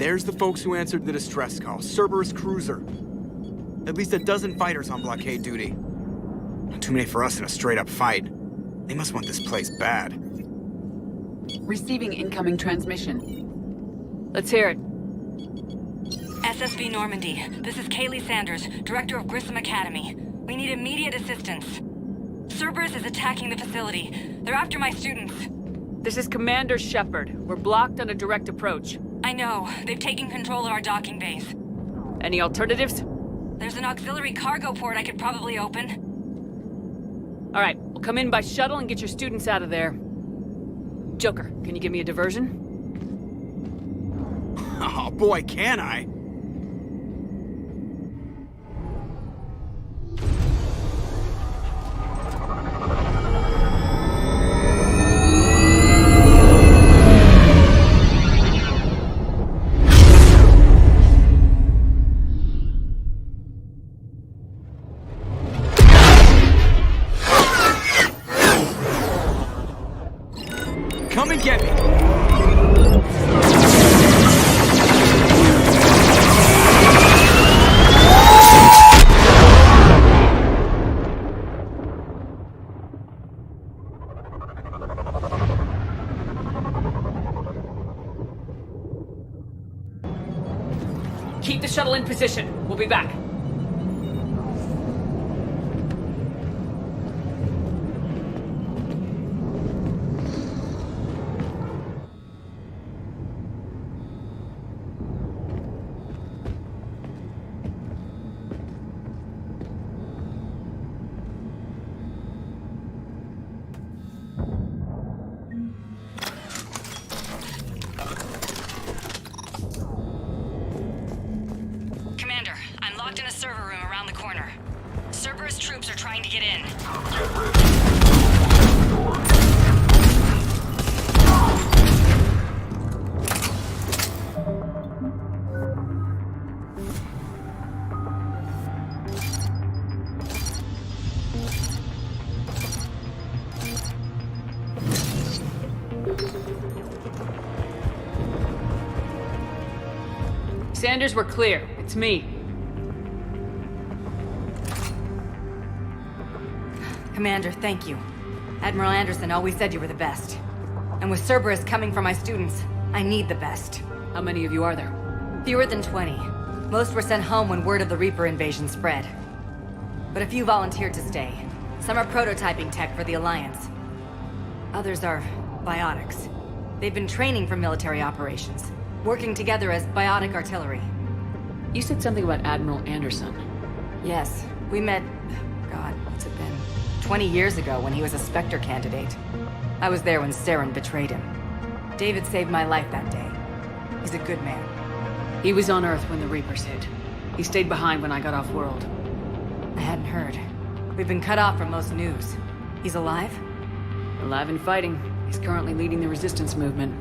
There's the folks who answered the distress call. Cerberus cruiser. At least a dozen fighters on blockade duty. Not too many for us in a straight-up fight. They must want this place bad. Receiving incoming transmission. Let's hear it. SSB Normandy. This is Kaylee Sanders, Director of Grissom Academy. We need immediate assistance. Cerberus is attacking the facility. They're after my students. This is Commander Shepard. We're blocked on a direct approach. I know. They've taken control of our docking base. Any alternatives? There's an auxiliary cargo port I could probably open. All right, we'll come in by shuttle and get your students out of there. Joker, can you give me a diversion? Oh boy, can I! Come and get me! Keep the shuttle in position. We'll be back. Commander, I'm locked in a server room around the corner. Cerberus troops are trying to get in. Sanders, we're clear. It's me. Commander, thank you. Admiral Anderson always said you were the best. And with Cerberus coming for my students, I need the best. How many of you are there? Fewer than 20. Most were sent home when word of the Reaper invasion spread. But a few volunteered to stay. Some are prototyping tech for the Alliance. Others are biotics. They've been training for military operations, working together as biotic artillery. You said something about Admiral Anderson. Yes, we met, God, what's it been? 20 years ago when he was a Spectre candidate. I was there when Saren betrayed him. David saved my life that day. He's a good man. He was on Earth when the Reapers hit. He stayed behind when I got off-world. I hadn't heard. We've been cut off from most news. He's alive? Alive and fighting. He's currently leading the resistance movement.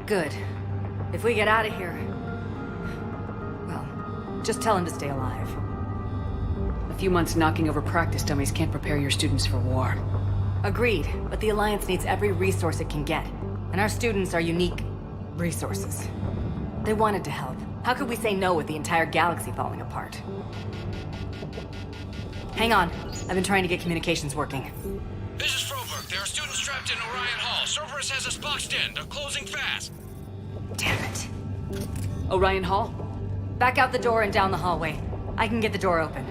Good. If we get out of here... well, just tell him to stay alive. A few months knocking over practice dummies can't prepare your students for war. Agreed, but the Alliance needs every resource it can get. And our students are unique resources. They wanted to help. How could we say no with the entire galaxy falling apart? Hang on. I've been trying to get communications working. This is Froberg. There are students trapped in Orion Hall. Cerberus has us boxed in. They're closing fast. Damn it. Orion Hall? Back out the door and down the hallway. I can get the door open.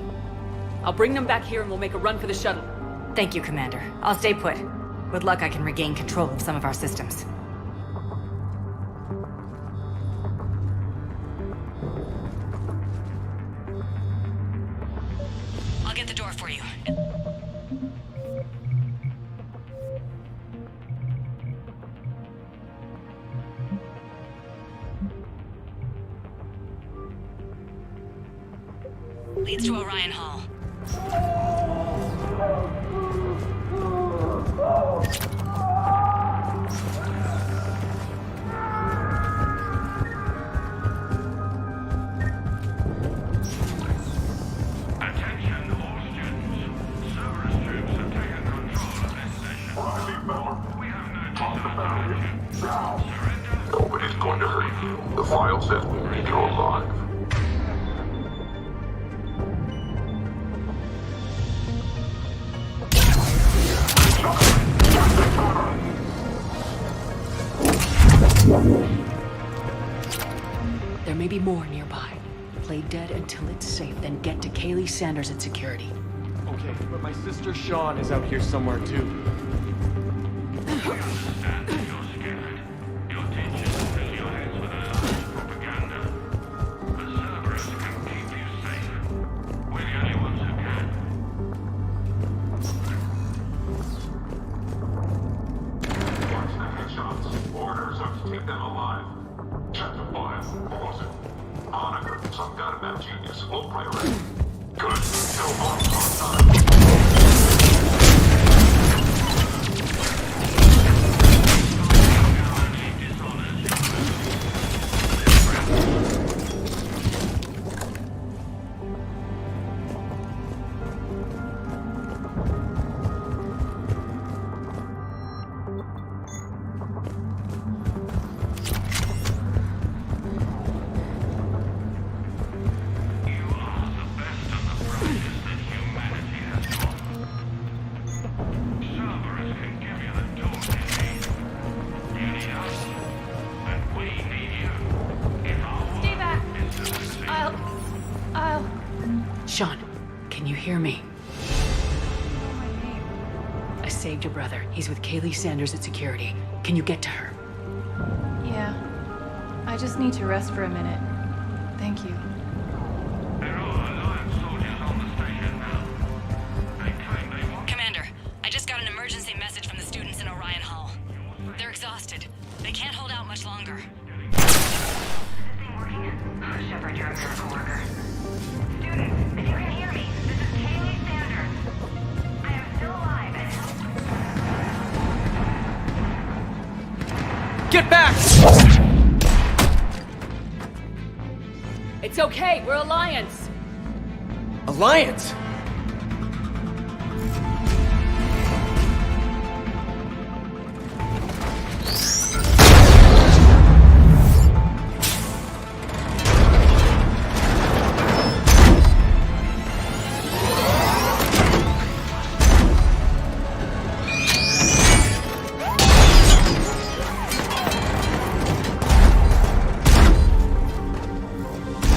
I'll bring them back here and we'll make a run for the shuttle. Thank you, Commander. I'll stay put. With luck, I can regain control of some of our systems. I'll get the door for you. Leads to Orion Hall. Attention all students. Cerberus troops have taken control of this station. We have no time. Surrender. Nobody's going to hurt you. The file says we need you alive. There may be more nearby. Play dead until it's safe, then get to Kaylee Sanders at security. Okay, but my sister Sean is out here somewhere too. We understand that you're scared. Your teachers fill your heads with a lot of propaganda. But Cerberus can Sean, can you hear me? I saved your brother. He's with Kaylee Sanders at security. Can you get to her? Yeah. I just need to rest for a minute. Thank you. There are Alliance soldiers on the station now. They claim they want... Commander, I just got an emergency message from the students in Orion Hall. They're exhausted. They can't hold out much longer. Shepard, you're a miracle worker. Students, if you can hear me, this is Kaylee Sanders. I am still alive and Get back! It's okay, we're Alliance! Alliance?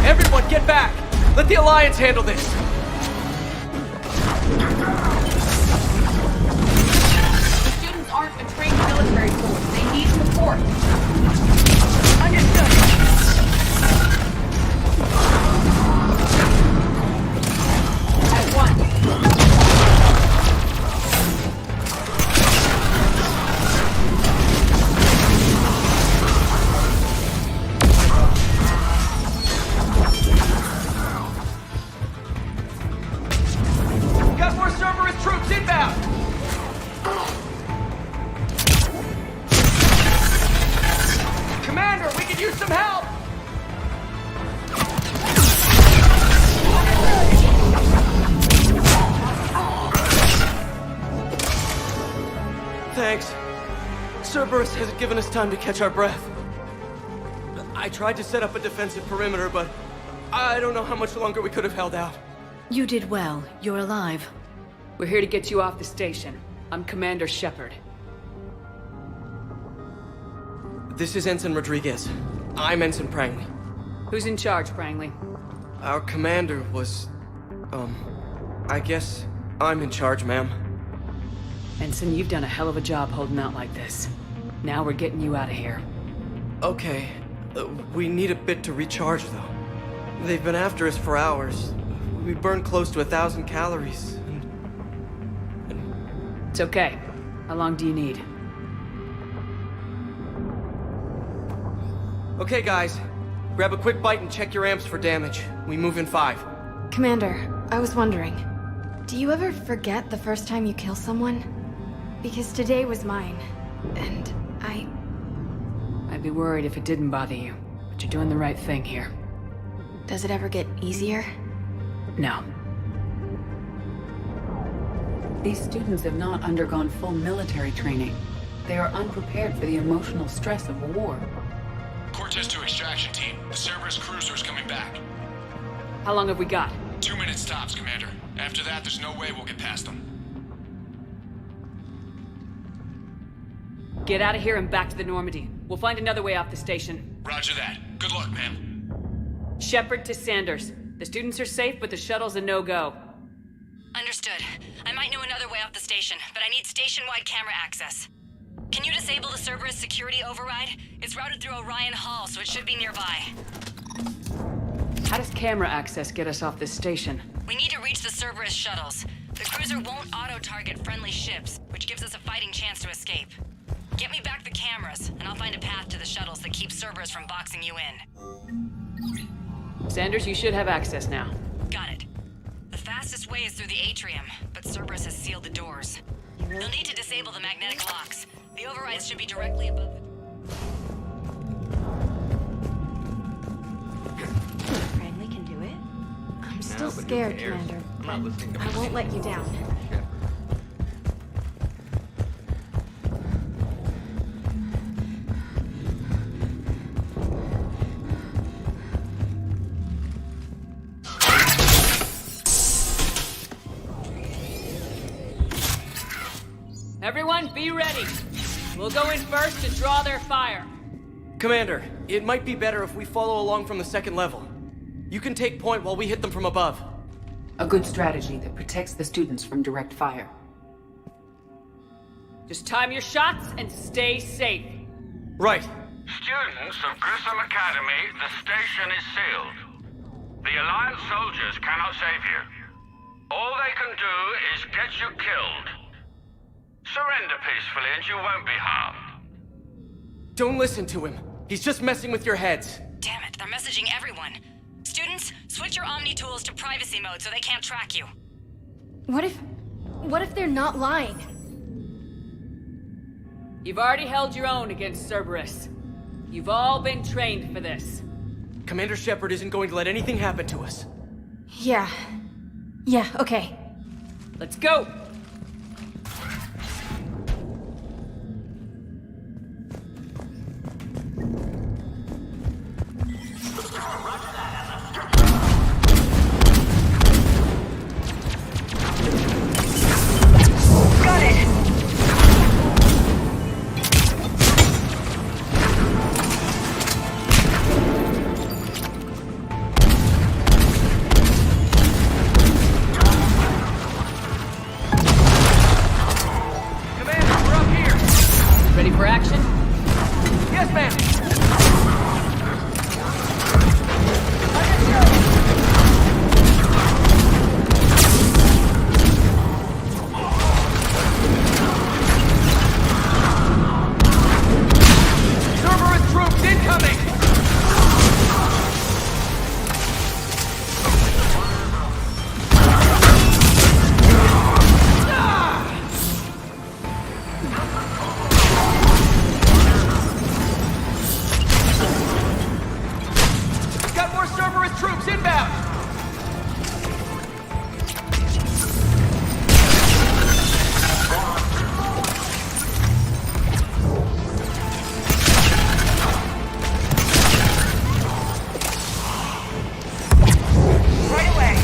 Everyone, get back! Let the Alliance handle this! The students aren't a trained military force. They need support. Understood. At once. Got more Cerberus troops inbound! Commander, we could use some help! Thanks. Cerberus hasn't given us time to catch our breath. I tried to set up a defensive perimeter, but I don't know how much longer we could have held out. You did well. You're alive. We're here to get you off the station. I'm Commander Shepard. This is Ensign Rodriguez. I'm Ensign Prangley. Who's in charge, Prangley? Our commander was... I guess I'm in charge, ma'am. Ensign, you've done a hell of a job holding out like this. Now we're getting you out of here. Okay. We need a bit to recharge, though. They've been after us for hours. We burned close to 1,000 calories. It's okay. How long do you need? Okay, guys. Grab a quick bite and check your amps for damage. We move in 5. Commander, I was wondering, do you ever forget the first time you kill someone? Because today was mine, and I'd be worried if it didn't bother you, but you're doing the right thing here. does it ever get easier? No. These students have not undergone full military training. They are unprepared for the emotional stress of war. Cortez to extraction team. The Cerberus cruiser is coming back. How long have we got? 2 minutes tops, Commander. After that, there's no way we'll get past them. Get out of here and back to the Normandy. We'll find another way off the station. Roger that. Good luck, ma'am. Shepard to Sanders. The students are safe, but the shuttle's a no-go. Understood. I might know another way off the station, but I need station-wide camera access. Can you disable the Cerberus security override? It's routed through Orion Hall, so it should be nearby. How does camera access get us off this station? We need to reach the Cerberus shuttles. The cruiser won't auto-target friendly ships, which gives us a fighting chance to escape. Get me back the cameras, and I'll find a path to the shuttles that keep Cerberus from boxing you in. Sanders, you should have access now. Got it. The fastest way is through the atrium, but Cerberus has sealed the doors. You'll need to disable the magnetic locks. The overrides should be directly above the... Friendly can do it. I'm still scared, Commander, but I won't let you down. Everyone, be ready. We'll go in first and draw their fire. Commander, it might be better if we follow along from the second level. You can take point while we hit them from above. A good strategy that protects the students from direct fire. Just time your shots and stay safe. Right. Students of Grissom Academy, the station is sealed. The Alliance soldiers cannot save you. All they can do is get you killed. Surrender peacefully and you won't be harmed. Don't listen to him. He's just messing with your heads. Damn it, they're messaging everyone. Students, switch your Omni tools to privacy mode so they can't track you. What if they're not lying? You've already held your own against Cerberus. You've all been trained for this. Commander Shepard isn't going to let anything happen to us. Yeah. Yeah, okay. Let's go! Ready for action? Yes, ma'am! Cerberus troops incoming! Got more Cerberus troops inbound! Right away.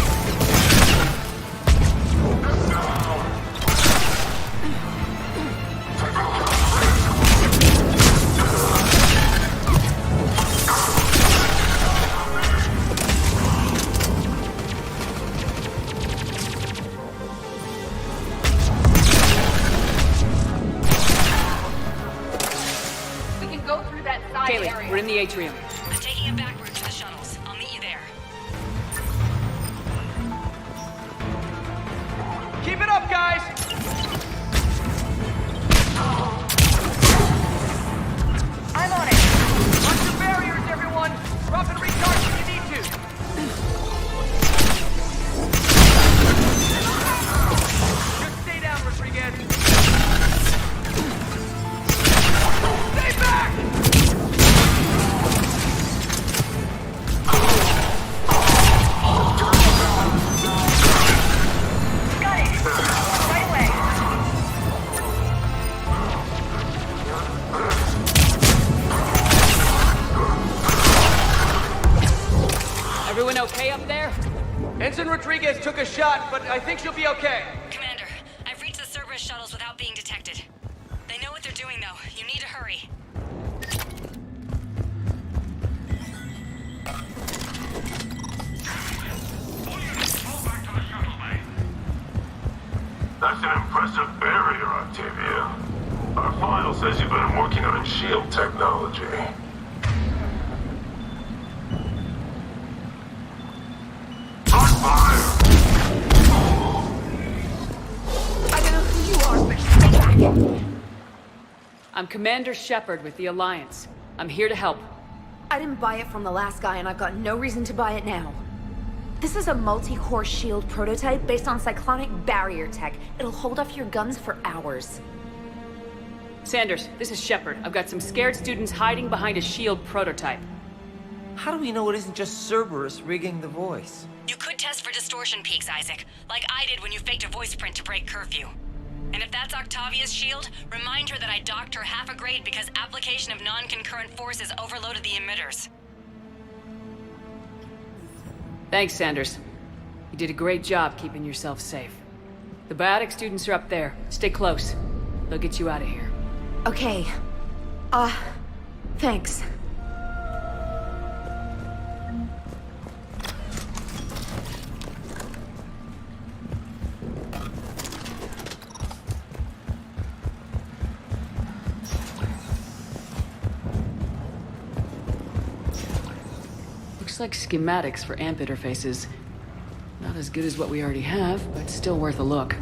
We can go through that side Kaylee, area. we're in the atrium. I'm taking a back route to the shuttles. I'll meet you there. Keep it up, guys! I'm on it. Watch your barriers, everyone! Drop and recharge if you need to! Just stay down, Rodriguez! Stay back! Got it. Right away. Everyone okay up there? Ensign Rodriguez took a shot, but I think she'll be okay. Commander, I've reached the Cerberus shuttles without being detected. They know what they're doing, though. You need to hurry. Fall back to the shuttle bay. That's an impressive barrier, Octavia. Our file says you've been working on shield technology. On fire! I don't know who you are, but stay back. I'm Commander Shepard with the Alliance. I'm here to help. I didn't buy it from the last guy, and I've got no reason to buy it now. This is a multi-core shield prototype based on cyclonic barrier tech. It'll hold off your guns for hours. Sanders, this is Shepard. I've got some scared students hiding behind a shield prototype. How do we know it isn't just Cerberus rigging the voice? You could test for distortion peaks, Isaac, like I did when you faked a voice print to break curfew. And if that's Octavia's shield, remind her that I docked her half a grade because application of non-concurrent forces overloaded the emitters. Thanks, Sanders. You did a great job keeping yourself safe. The biotic students are up there. Stay close. They'll get you out of here. Okay. Thanks. Looks like schematics for AMP interfaces. Not as good as what we already have, but still worth a look.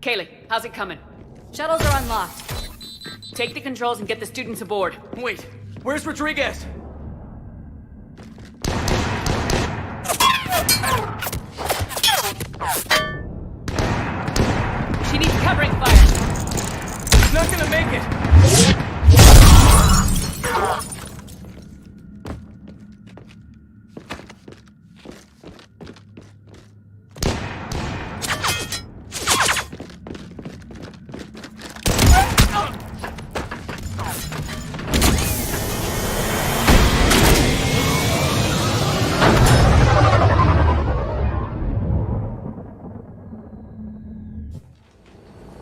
Kaylee, how's it coming? Shuttles are unlocked. Take the controls and get the students aboard. Wait, where's Rodriguez? She needs covering fire. She's not gonna make it.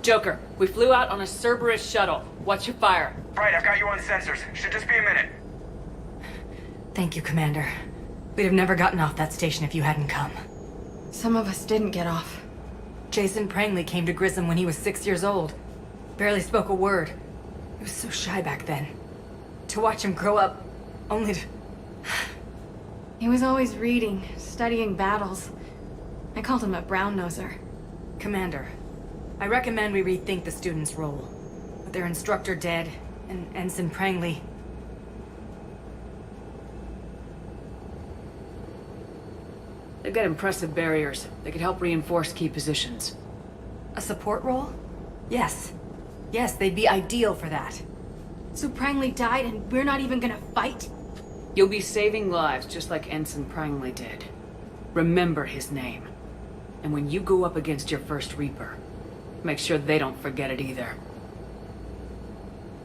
Joker, we flew out on a Cerberus shuttle. Watch your fire. Right, I've got you on sensors. Should just be a minute. Thank you, Commander. We'd have never gotten off that station if you hadn't come. Some of us didn't get off. Jason Prangley came to Grissom when he was 6 years old. Barely spoke a word. He was so shy back then. To watch him grow up, only to... He was always reading, studying battles. I called him a brown-noser. Commander, I recommend we rethink the students' role. With their instructor dead, and Ensign Prangley... They've got impressive barriers. They could help reinforce key positions. A support role? Yes. Yes, they'd be ideal for that. So Prangley died and we're not even gonna fight? You'll be saving lives just like Ensign Prangley did. Remember his name. And when you go up against your first Reaper, make sure they don't forget it either.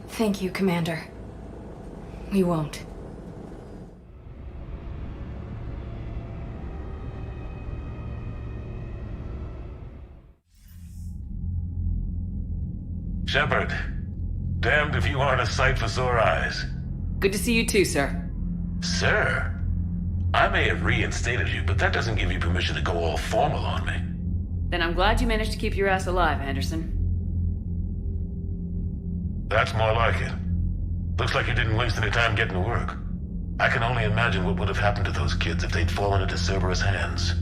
Thank you, Commander. We won't. Shepard, damned if you aren't a sight for sore eyes. Good to see you too, sir. Sir? I may have reinstated you, but that doesn't give you permission to go all formal on me. Then I'm glad you managed to keep your ass alive, Anderson. That's more like it. Looks like you didn't waste any time getting to work. I can only imagine what would have happened to those kids if they'd fallen into Cerberus' hands.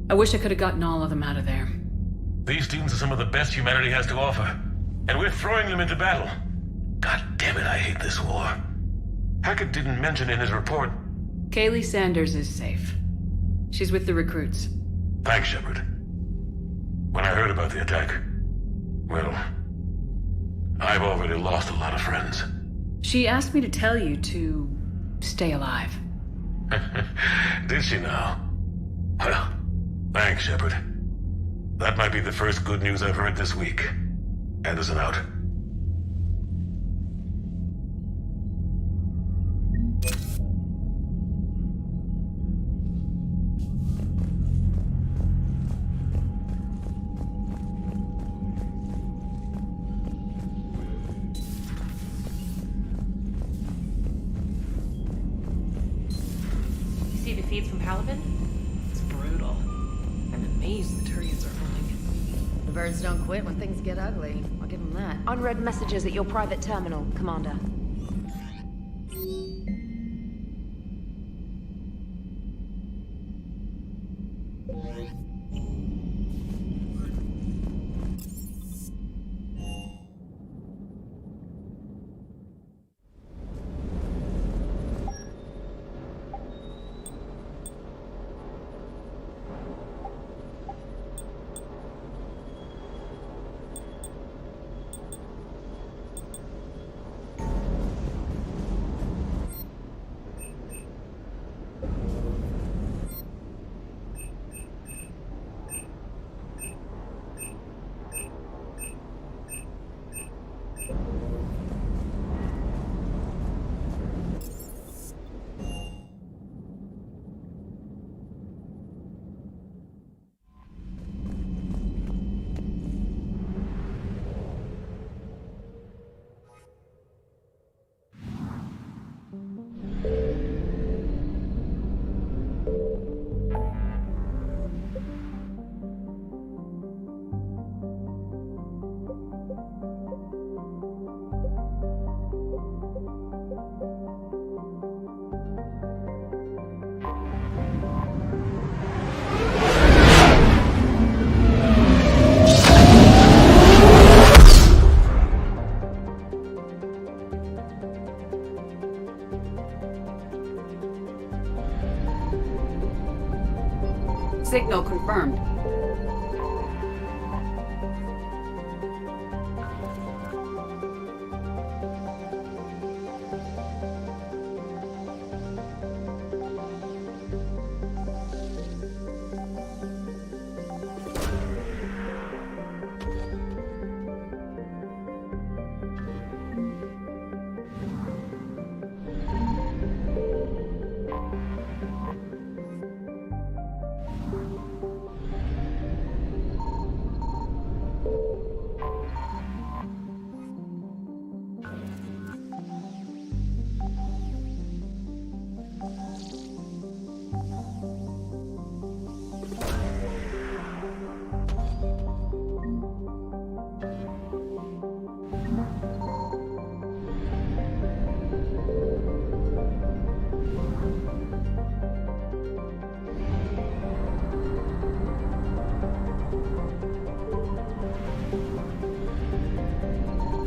I wish I could have gotten all of them out of there. These students are some of the best humanity has to offer, and we're throwing them into battle. God damn it, I hate this war. Hackett didn't mention in his report... Kaylee Sanders is safe. She's with the recruits. Thanks, Shepard. When I heard about the attack, well, I've already lost a lot of friends. She asked me to tell you to stay alive. Did she now? Well, thanks, Shepard. That might be the first good news I've heard this week. Anderson out. See the feeds from Halibut? It's brutal. I'm amazed the Turians are holding. The birds don't quit when things get ugly. I'll give them that. Unread messages at your private terminal, Commander. Signal confirmed.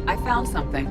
I found something.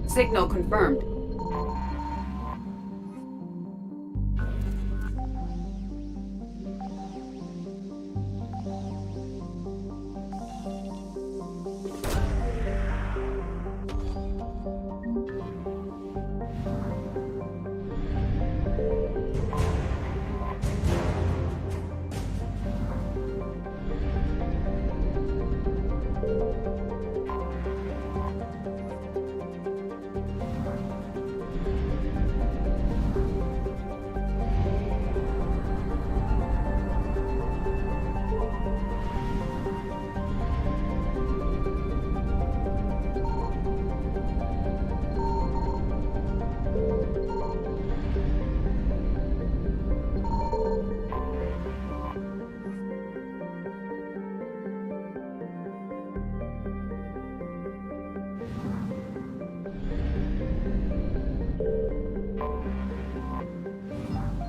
Signal confirmed.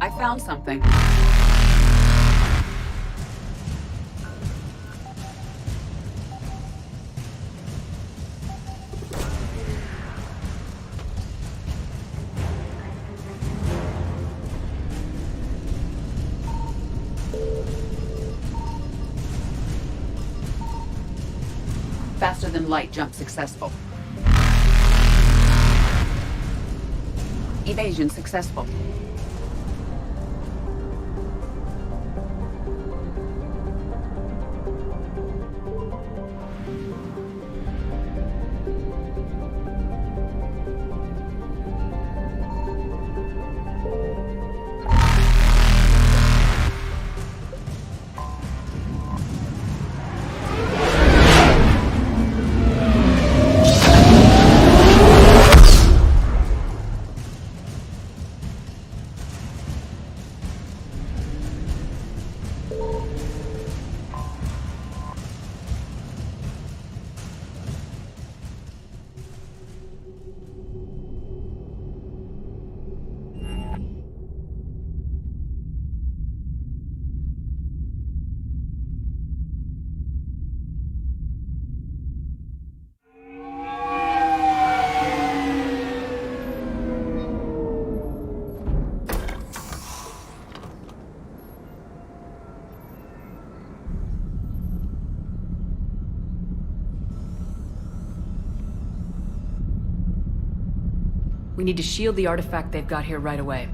I found something. Faster than light jump successful. Evasion successful. We need to shield the artifact they've got here right away.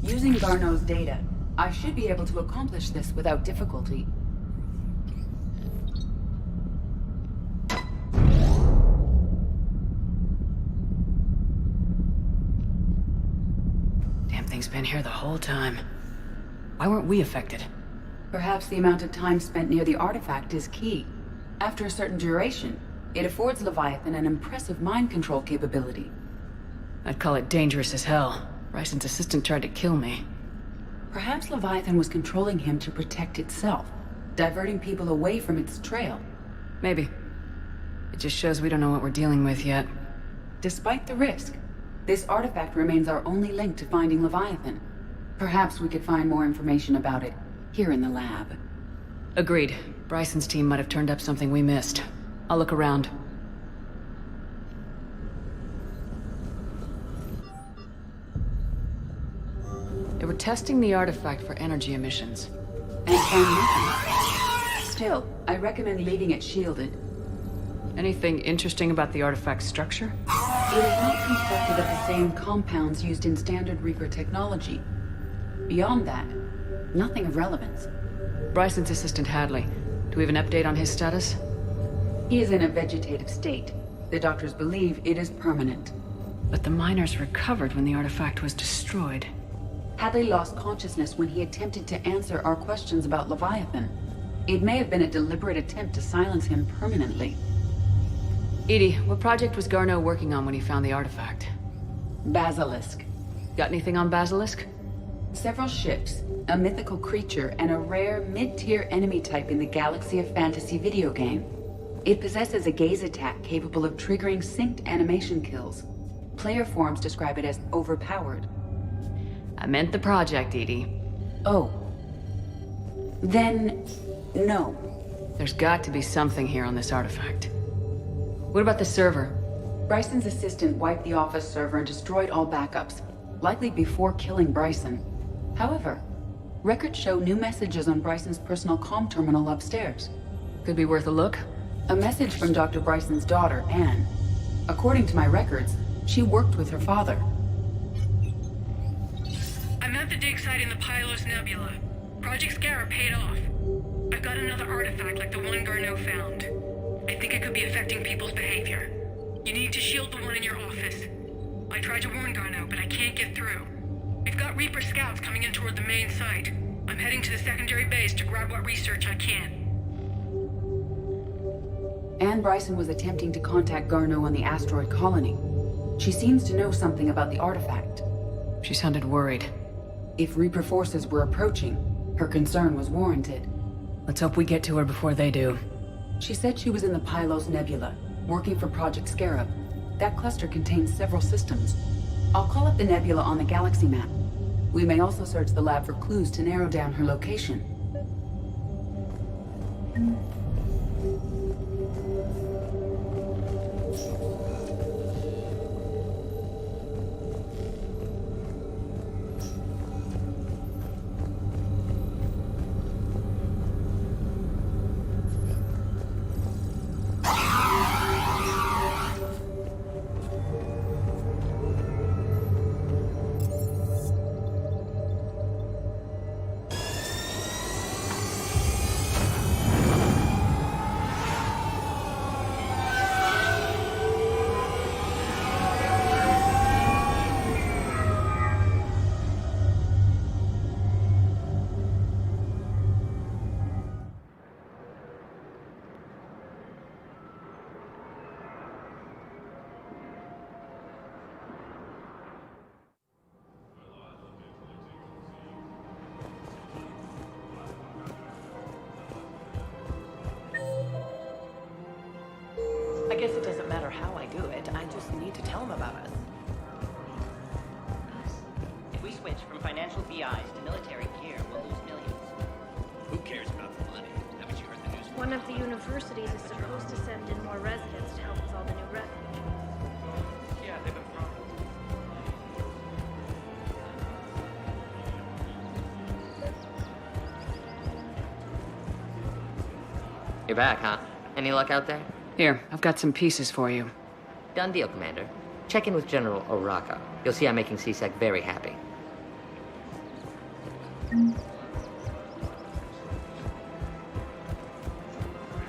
Using Garneau's data, I should be able to accomplish this without difficulty. Damn thing's been here the whole time. Why weren't we affected? Perhaps the amount of time spent near the artifact is key. After a certain duration, it affords Leviathan an impressive mind control capability. I'd call it dangerous as hell. Bryson's assistant tried to kill me. Perhaps Leviathan was controlling him to protect itself, diverting people away from its trail. Maybe. It just shows we don't know what we're dealing with yet. Despite the risk, this artifact remains our only link to finding Leviathan. Perhaps we could find more information about it here in the lab. Agreed. Bryson's team might have turned up something we missed. I'll look around. They were testing the artifact for energy emissions. And found nothing. Still, I recommend leaving it shielded. Anything interesting about the artifact's structure? It is not constructed of the same compounds used in standard Reaper technology. Beyond that, nothing of relevance. Bryson's assistant Hadley. Do we have an update on his status? He is in a vegetative state. The doctors believe it is permanent. But the miners recovered when the artifact was destroyed. Hadley lost consciousness when he attempted to answer our questions about Leviathan. It may have been a deliberate attempt to silence him permanently. Edie, what project was Garneau working on when he found the artifact? Basilisk. Got anything on Basilisk? Several ships, a mythical creature, and a rare mid-tier enemy type in the Galaxy of Fantasy video game. It possesses a gaze attack capable of triggering synced animation kills. Player forums describe it as overpowered. I meant the project, Edie. Oh. Then, no. There's got to be something here on this artifact. What about the server? Bryson's assistant wiped the office server and destroyed all backups, likely before killing Bryson. However, records show new messages on Bryson's personal comm terminal upstairs. Could be worth a look. A message from Dr. Bryson's daughter, Anne. According to my records, she worked with her father. I'm at the dig site in the Pylos Nebula. Project Scarab paid off. I've got another artifact like the one Garneau found. I think it could be affecting people's behavior. You need to shield the one in your office. I tried to warn Garneau, but I can't get through. We've got Reaper scouts coming in toward the main site. I'm heading to the secondary base to grab what research I can. Anne Bryson was attempting to contact Garneau on the asteroid colony. She seems to know something about the artifact. She sounded worried. If Reaper forces were approaching, her concern was warranted. Let's hope we get to her before they do. She said she was in the Pylos Nebula, working for Project Scarab. That cluster contains several systems. I'll call up the nebula on the galaxy map. We may also search the lab for clues to narrow down her location. I guess it doesn't matter how I do it. I just need to tell them about us. If we switch from financial VIs to military gear, we'll lose millions. Who cares about the money? Haven't you heard the news? One of the universities is supposed to send in more residents to help with all the new revenue. Yeah, they've been promised. You're back, huh? Any luck out there? Here, I've got some pieces for you. Done deal, Commander. Check in with General Oraka. You'll see I'm making CSEC very happy.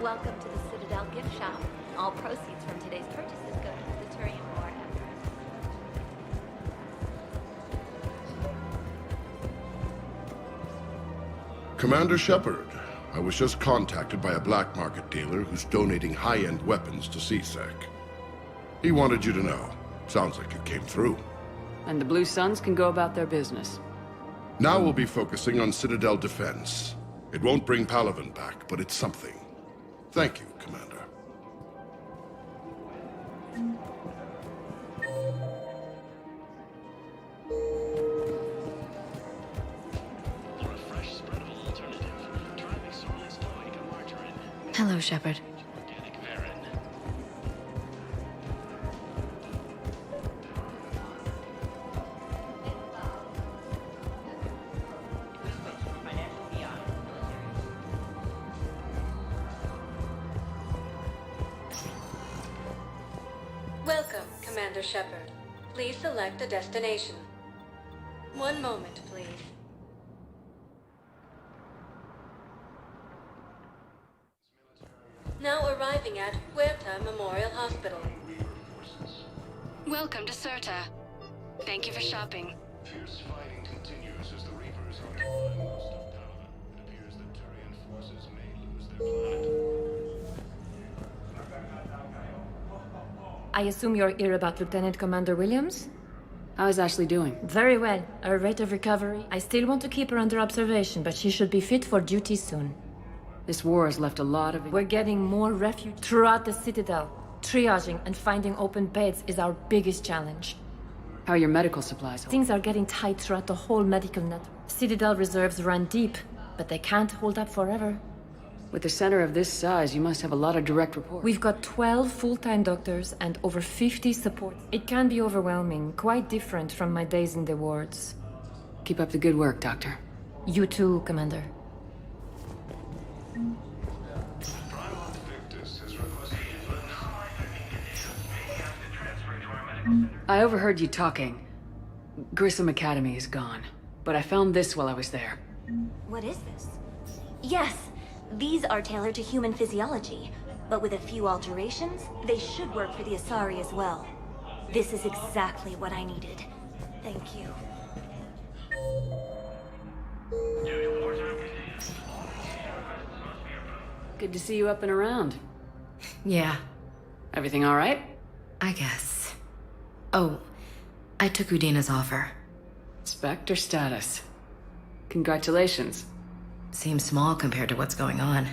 Welcome to the Citadel gift shop. All proceeds from today's purchases go to the Turian War effort. Commander Shepard, I was just contacted by a black market dealer who's donating high-end weapons to CSEC. He wanted you to know. Sounds like you came through. And the Blue Suns can go about their business. Now we'll be focusing on Citadel defense. It won't bring Palaven back, but it's something. Thank you, Commander. Hello, Shepard. Welcome, Commander Shepard. Please select a destination. One moment, please. Now arriving at Huerta Memorial Hospital. Welcome to Certa. Thank you for shopping. Fierce fighting continues as the Reapers occupy most of Palaven. It appears that Turian forces may lose their planet. I assume you're here about Lieutenant Commander Williams? How is Ashley doing? Very well. Her rate of recovery. I still want to keep her under observation, but she should be fit for duty soon. This war has left a lot of... We're getting more refuge throughout the Citadel. Triaging and finding open beds is our biggest challenge. How are your medical supplies? Things are getting tight throughout the whole medical network. Citadel reserves run deep, but they can't hold up forever. With a center of this size, you must have a lot of direct reports. We've got 12 full-time doctors and over 50 support. It can be overwhelming, quite different from my days in the wards. Keep up the good work, Doctor. You too, Commander. I overheard you talking. Grissom Academy is gone, but I found this while I was there. What is this? Yes, these are tailored to human physiology, but with a few alterations, they should work for the Asari as well. This is exactly what I needed. Thank you. Good to see you up and around. Yeah. Everything all right? I guess. Oh, I took Udina's offer. Spectre status. Congratulations. Seems small compared to what's going on.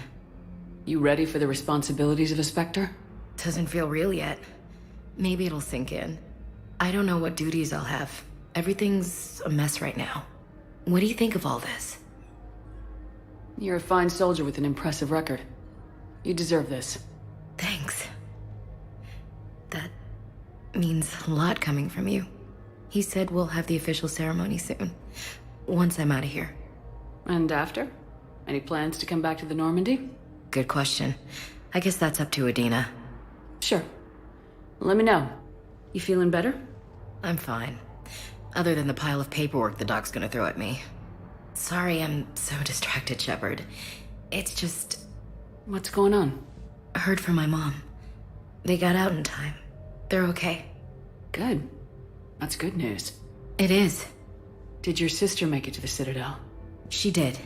You ready for the responsibilities of a Spectre? Doesn't feel real yet. Maybe it'll sink in. I don't know what duties I'll have. Everything's a mess right now. What do you think of all this? You're a fine soldier with an impressive record. You deserve this. Thanks. That means a lot coming from you. He said we'll have the official ceremony soon, once I'm out of here. And after? Any plans to come back to the Normandy? Good question. I guess that's up to Adina. Sure. Let me know. You feeling better? I'm fine. Other than the pile of paperwork the doc's gonna throw at me. Sorry I'm so distracted, Shepard. It's just... What's going on? I heard from my mom. They got out in time. They're okay. Good. That's good news. It is. Did your sister make it to the Citadel? She did.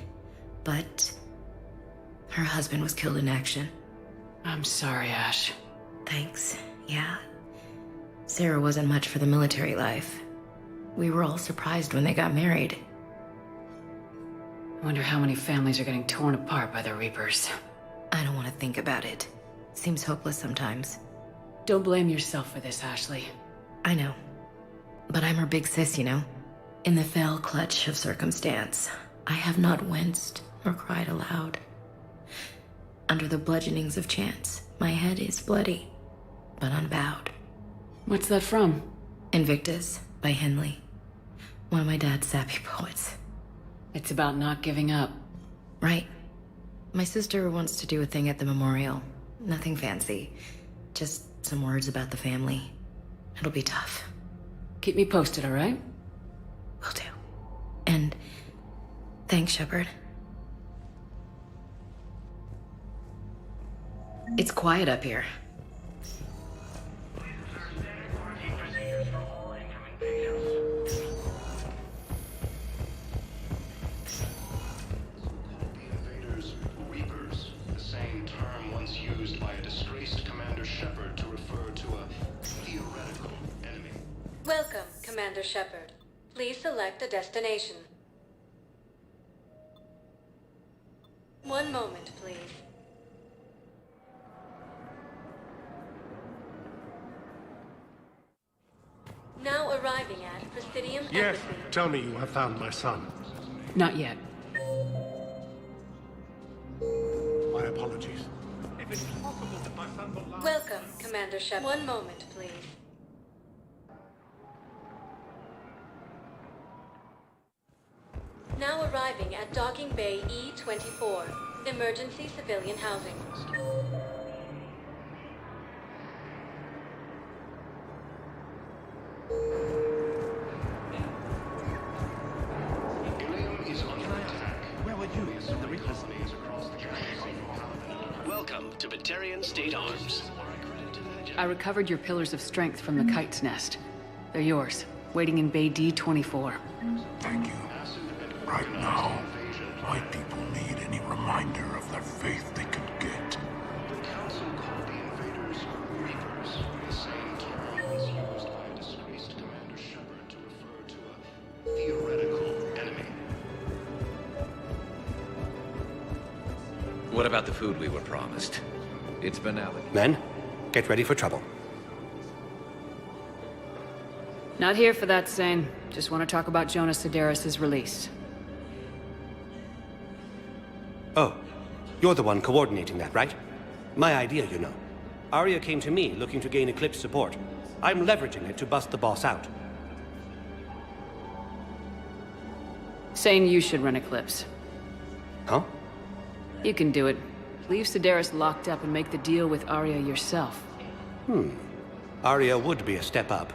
But... her husband was killed in action. I'm sorry, Ash. Thanks. Yeah. Sarah wasn't much for the military life. We were all surprised when they got married. I wonder how many families are getting torn apart by the Reapers. I don't want to think about it. Seems hopeless sometimes. Don't blame yourself for this, Ashley. I know. But I'm her big sis, you know? In the fell clutch of circumstance, I have not winced or cried aloud. Under the bludgeonings of chance, my head is bloody, but unbowed. What's that from? Invictus by Henley. One of my dad's sappy poets. It's about not giving up. Right. My sister wants to do a thing at the memorial. Nothing fancy. Just some words about the family. It'll be tough. Keep me posted, all right? Will do. And thanks, Shepard. It's quiet up here. Reapers, the same term once used by a disgraced Commander Shepard to refer to a theoretical enemy. Welcome, Commander Shepard. Please select a destination. One moment, please. Now arriving at Presidium Yes, Embassy. tell me you have found my son. Not yet. My apologies. If it's possible that my son will... Welcome, Commander Shepard. One moment, please. Now arriving at Docking Bay E-24, emergency civilian housing. Welcome to Batarian State Arms. I recovered your pillars of strength from the kite's nest. They're yours, waiting in Bay D-24. Thank you. Right now, white people need any reminder of their faith they could get. The Council called the invaders Reapers, the same term once used by a disgraced Commander Shepard to refer to a theoretical enemy. What about the food we were promised? It's been allocated. Men, get ready for trouble. Not here for that, Sane. Just want to talk about Jonas Sedaris' release. Oh, you're the one coordinating that, right? My idea, you know. Arya came to me looking to gain Eclipse support. I'm leveraging it to bust the boss out. Sane, you should run Eclipse. Huh? You can do it. Leave Sedaris locked up and make the deal with Arya yourself. Arya would be a step up.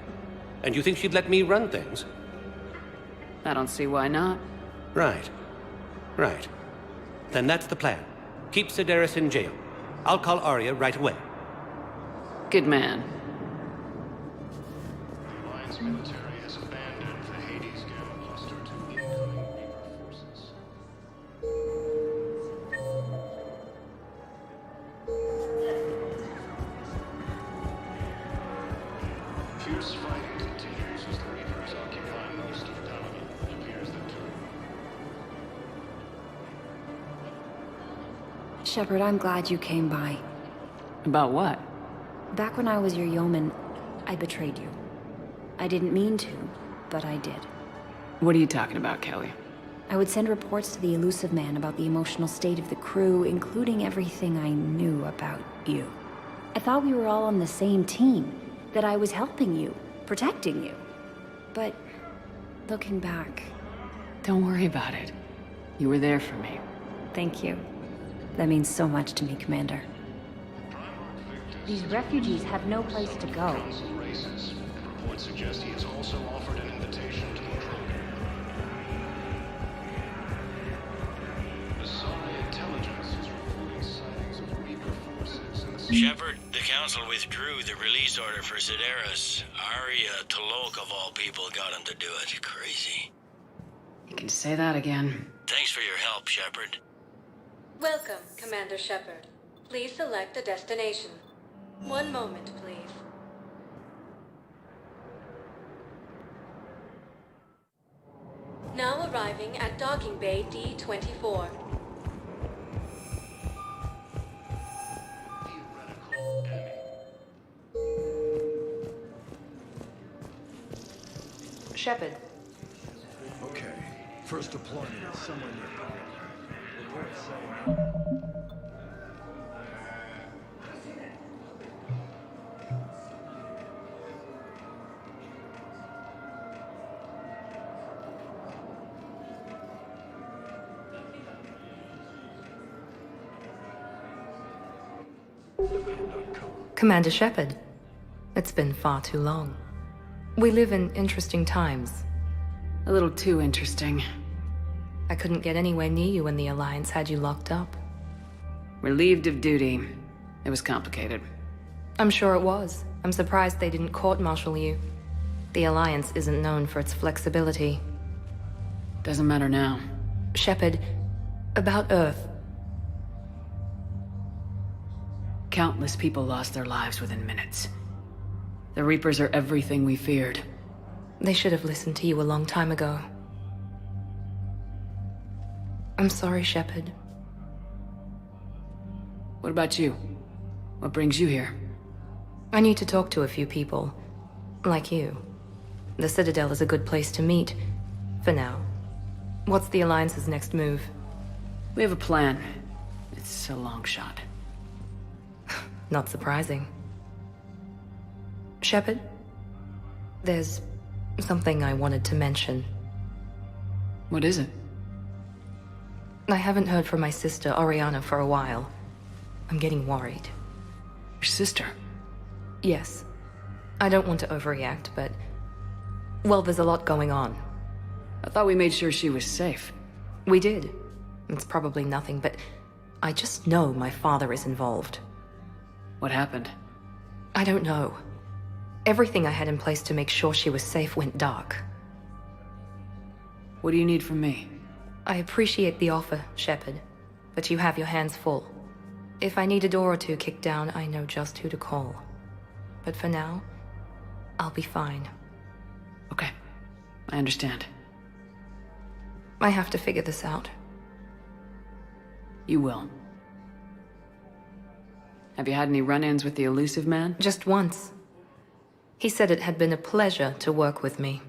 And you think she'd let me run things? I don't see why not. Right. Right. Then that's the plan. Keep Sedaris in jail. I'll call Arya right away. Good man. The Alliance military has abandoned the Hades Gamma cluster to incoming Reaper forces. Fierce fighting continues as the Reapers occupy most of Paladin. It appears that Shepard, I'm glad you came by. About what? Back when I was your yeoman, I betrayed you. I didn't mean to, but I did. What are you talking about, Kelly? I would send reports to the Elusive Man about the emotional state of the crew, including everything I knew about you. I thought we were all on the same team, that I was helping you, protecting you. But looking back... Don't worry about it. You were there for me. Thank you. That means so much to me, Commander. These refugees have no place to go. Reports suggest he has also offered an invitation to the program. Asari intelligence is reporting sightings of Reaper forces in the... Shepard, the Council withdrew the release order for Sedaris. Arya Talok, of all people, got him to do it. Crazy. You can say that again. Thanks for your help, Shepard. Welcome, Commander Shepard. Please select a destination. One moment, please. Now arriving at Docking Bay D-24. Shepard. Okay. First deployment is somewhere near Power. Reports say... Commander Shepard. It's been far too long. We live in interesting times. A little too interesting. I couldn't get anywhere near you when the Alliance had you locked up. Relieved of duty. It was complicated. I'm sure it was. I'm surprised they didn't court-martial you. The Alliance isn't known for its flexibility. Doesn't matter now. Shepard, about Earth. Countless people lost their lives within minutes. The Reapers are everything we feared. They should have listened to you a long time ago. I'm sorry, Shepard. What about you? What brings you here? I need to talk to a few people. Like you. The Citadel is a good place to meet. For now. What's the Alliance's next move? We have a plan. It's a long shot. Not surprising. Shepard, there's something I wanted to mention. What is it? I haven't heard from my sister, Oriana, for a while. I'm getting worried. Your sister? Yes. I don't want to overreact, but... well, there's a lot going on. I thought we made sure she was safe. We did. It's probably nothing, but I just know my father is involved. What happened? I don't know. Everything I had in place to make sure she was safe went dark. What do you need from me? I appreciate the offer, Shepard, but you have your hands full. If I need a door or two kicked down, I know just who to call. But for now, I'll be fine. Okay. I understand. I have to figure this out. You will. Have you had any run-ins with the Elusive Man? Just once. He said it had been a pleasure to work with me,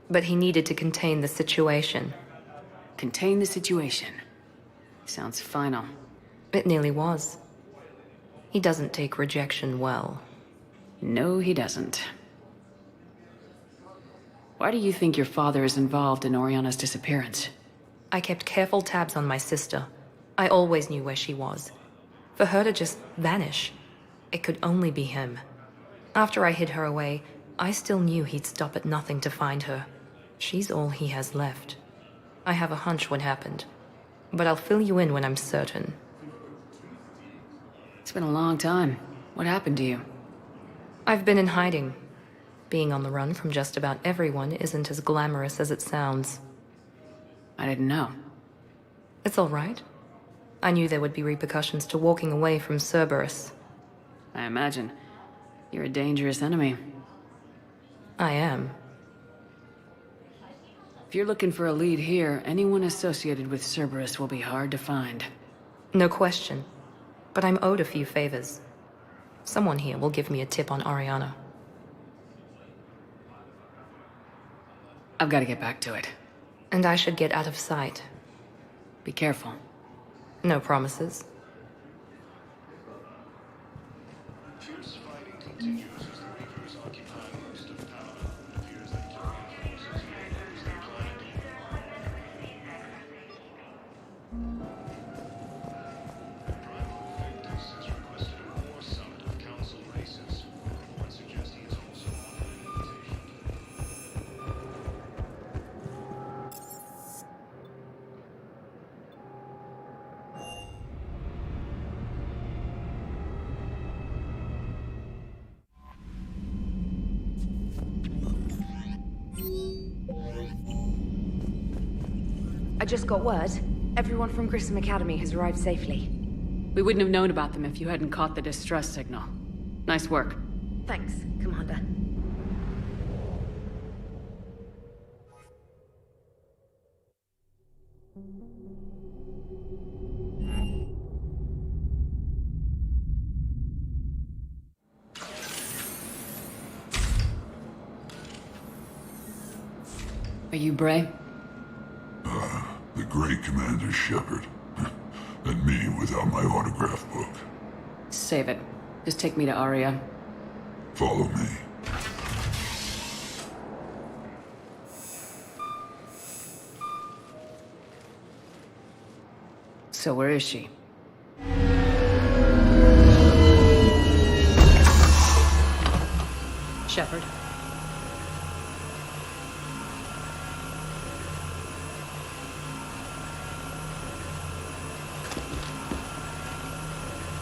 but he needed to contain the situation. Contain the situation? Sounds final. It nearly was. He doesn't take rejection well. No, he doesn't. Why do you think your father is involved in Oriana's disappearance? I kept careful tabs on my sister. I always knew where she was. For her to just vanish, it could only be him. After I hid her away, I still knew he'd stop at nothing to find her. She's all he has left. I have a hunch what happened, but I'll fill you in when I'm certain. It's been a long time. What happened to you? I've been in hiding. Being on the run from just about everyone isn't as glamorous as it sounds. I didn't know. It's all right. I knew there would be repercussions to walking away from Cerberus. I imagine. You're a dangerous enemy. I am. If you're looking for a lead here, anyone associated with Cerberus will be hard to find. No question. But I'm owed a few favors. Someone here will give me a tip on Oriana. I've got to get back to it. And I should get out of sight. Be careful. No promises. Fierce fighting continues as the Reapers occupy most of town. It appears that Turian forces may lose their planet. Primal Victus has requested a war summit of council races. Reports suggest he is also offered an invitation. I just got word. Everyone from Grissom Academy has arrived safely. We wouldn't have known about them if you hadn't caught the distress signal. Nice work. Thanks, Commander. Are you Bray? The great Commander Shepard. And me without my autograph book. Save it. Just take me to Aria. Follow me. So where is she? Shepard.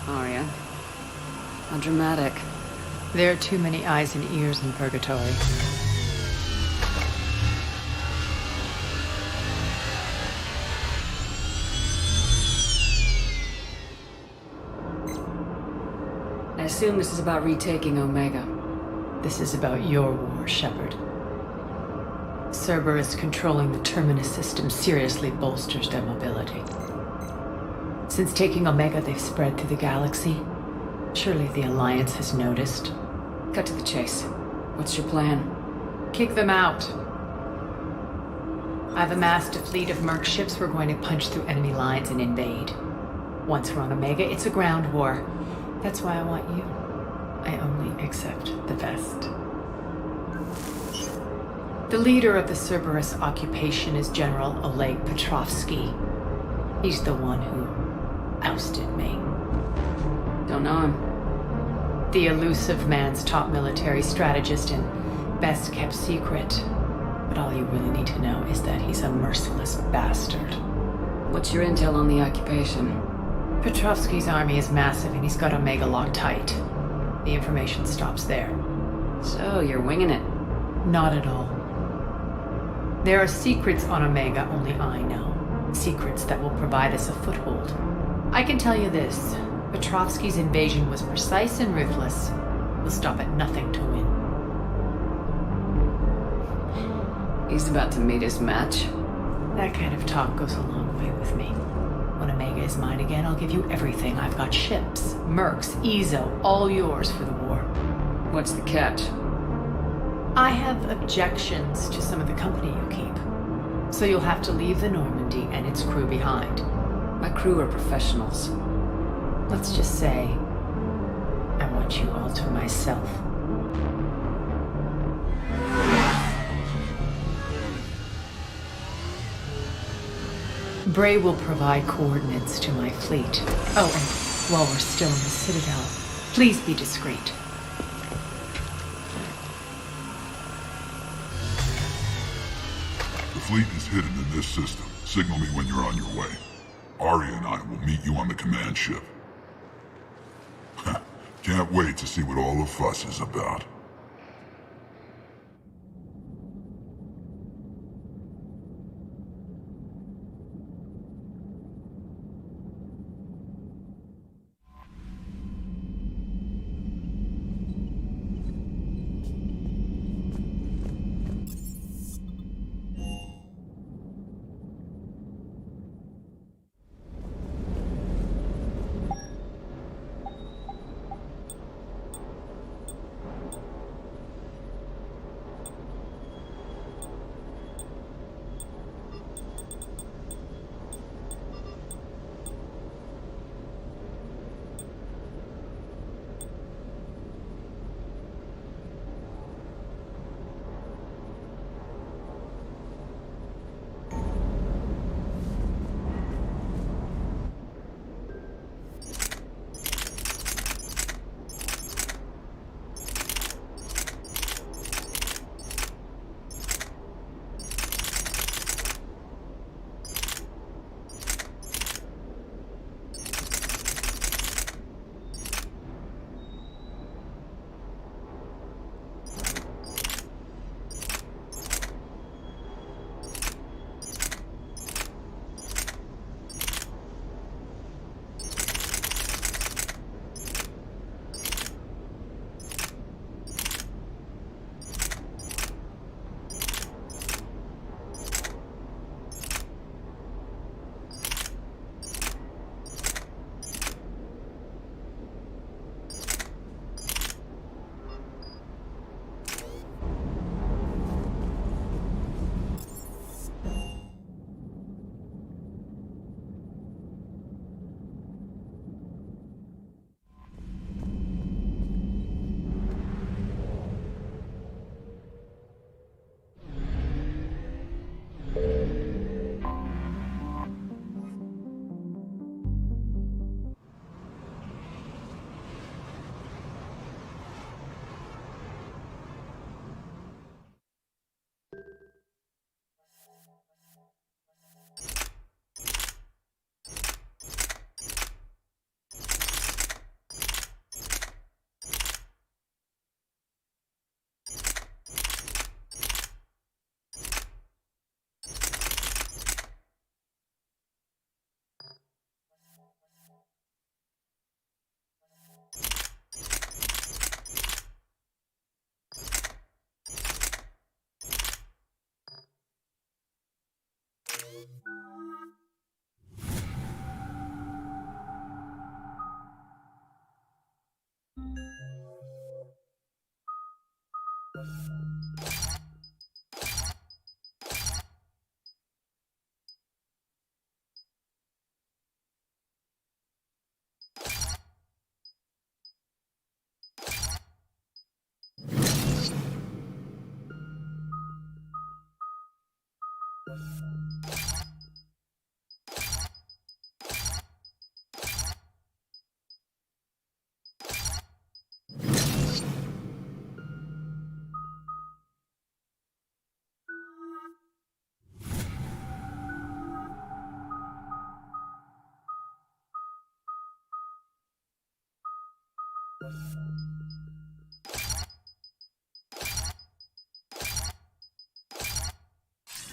Aria. How dramatic. There are too many eyes and ears in Purgatory. I assume this is about retaking Omega. This is about your war, Shepard. Cerberus controlling the Terminus system seriously bolsters their mobility. Since taking Omega, they've spread through the galaxy. Surely the Alliance has noticed. Cut to the chase. What's your plan? Kick them out. I've amassed a fleet of merc ships. We're going to punch through enemy lines and invade. Once we're on Omega, it's a ground war. That's why I want you. I only accept the best. The leader of the Cerberus occupation is General Oleg Petrovsky. He's the one who ousted me. Don't know him. The elusive man's top military strategist and best kept secret. But all you really need to know is that he's a merciless bastard. What's your intel on the occupation? Petrovsky's army is massive and he's got Omega locked tight. The information stops there. So, you're winging it? Not at all. There are secrets on Omega only I know. Secrets that will provide us a foothold. I can tell you this. Petrovsky's invasion was precise and ruthless. We'll stop at nothing to win. He's about to meet his match. That kind of talk goes a long way with me. When Omega is mine again, I'll give you everything. I've got ships, mercs, Ezo, all yours for the war. What's the catch? I have objections to some of the company you keep. So you'll have to leave the Normandy and its crew behind. My crew are professionals. Let's just say, I want you all to myself. Bray will provide coordinates to my fleet. Oh, and while we're still in the Citadel, please be discreet. The fleet is hidden in this system. Signal me when you're on your way. Aria and I will meet you on the command ship. Can't wait to see what all the fuss is about.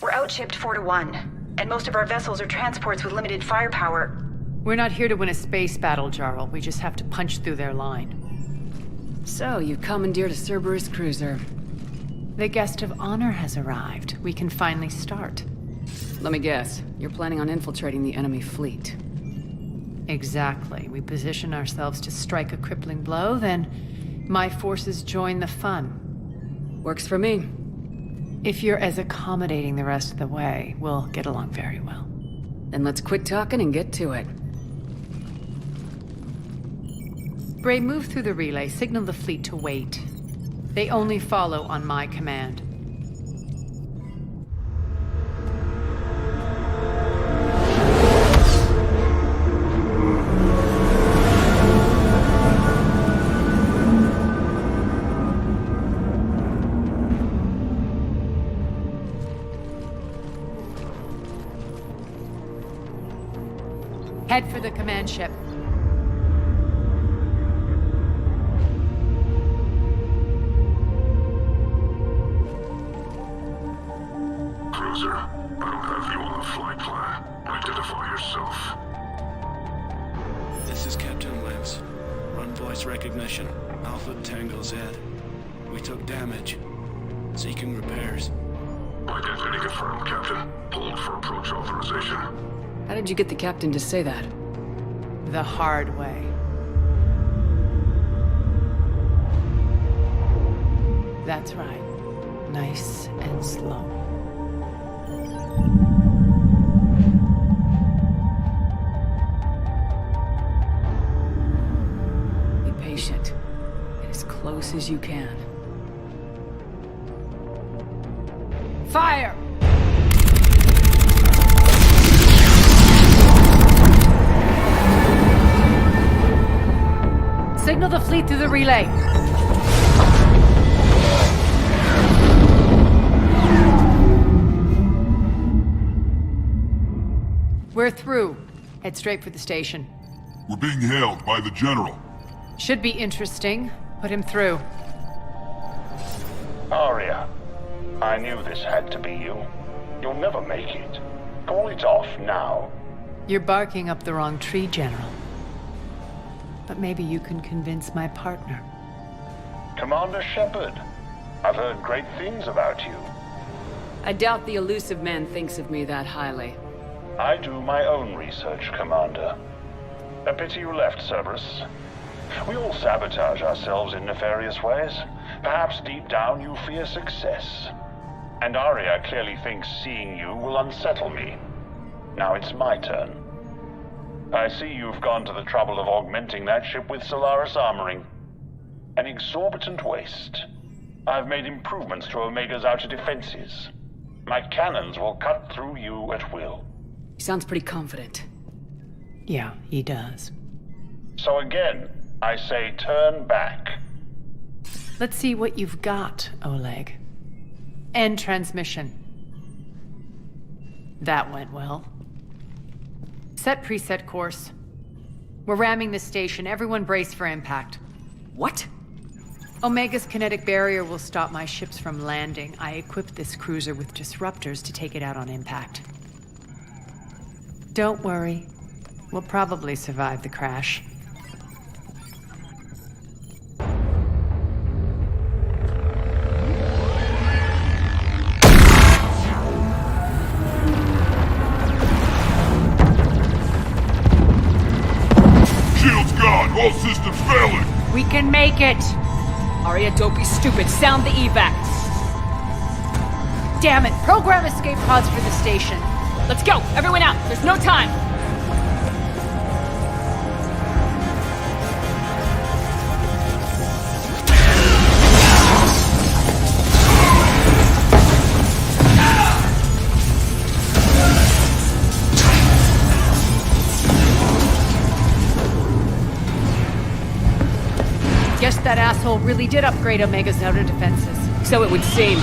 We're outshipped 4-1, and most of our vessels are transports with limited firepower. We're not here to win a space battle, Jarl. We just have to punch through their line. So, you commandeered a Cerberus cruiser. The guest of honor has arrived. We can finally start. Let me guess, you're planning on infiltrating the enemy fleet. Exactly. We position ourselves to strike a crippling blow, then my forces join the fun. Works for me. If you're as accommodating the rest of the way, we'll get along very well. Then let's quit talking and get to it. Bray, move through the relay. Signal the fleet to wait. They only follow on my command. Head for the command ship. Cruiser, I don't have you on the flight plan. Identify yourself. This is Captain Lance. Run voice recognition. Alpha Tango Z. We took damage. Seeking repairs. Identity confirmed, Captain. Hold for approach authorization. How did you get the captain to say that? The hard way. That's right. Nice and slow. Be patient. Get as close as you can. Fire! Signal the fleet through the relay. We're through. Head straight for the station. We're being hailed by the General. Should be interesting. Put him through. Arya, I knew this had to be you. You'll never make it. Call it off now. You're barking up the wrong tree, General. But maybe you can convince my partner. Commander Shepard, I've heard great things about you. I doubt the elusive man thinks of me that highly. I do my own research, Commander. A pity you left, Cerberus. We all sabotage ourselves in nefarious ways. Perhaps deep down you fear success. And Arya clearly thinks seeing you will unsettle me. Now it's my turn. I see you've gone to the trouble of augmenting that ship with Solaris armoring. An exorbitant waste. I've made improvements to Omega's outer defenses. My cannons will cut through you at will. He sounds pretty confident. Yeah, he does. So again, I say turn back. Let's see what you've got, Oleg. End transmission. That went well. Set preset course. We're ramming the station. Everyone brace for impact. What? Omega's kinetic barrier will stop my ships from landing. I equipped this cruiser with disruptors to take it out on impact. Don't worry. We'll probably survive the crash. All systems failing! We can make it! Arya, don't be stupid. Sound the evac. Damn it! Program escape pods for the station. Let's go! Everyone out! There's no time! Guess that asshole really did upgrade Omega's outer defenses. So it would seem.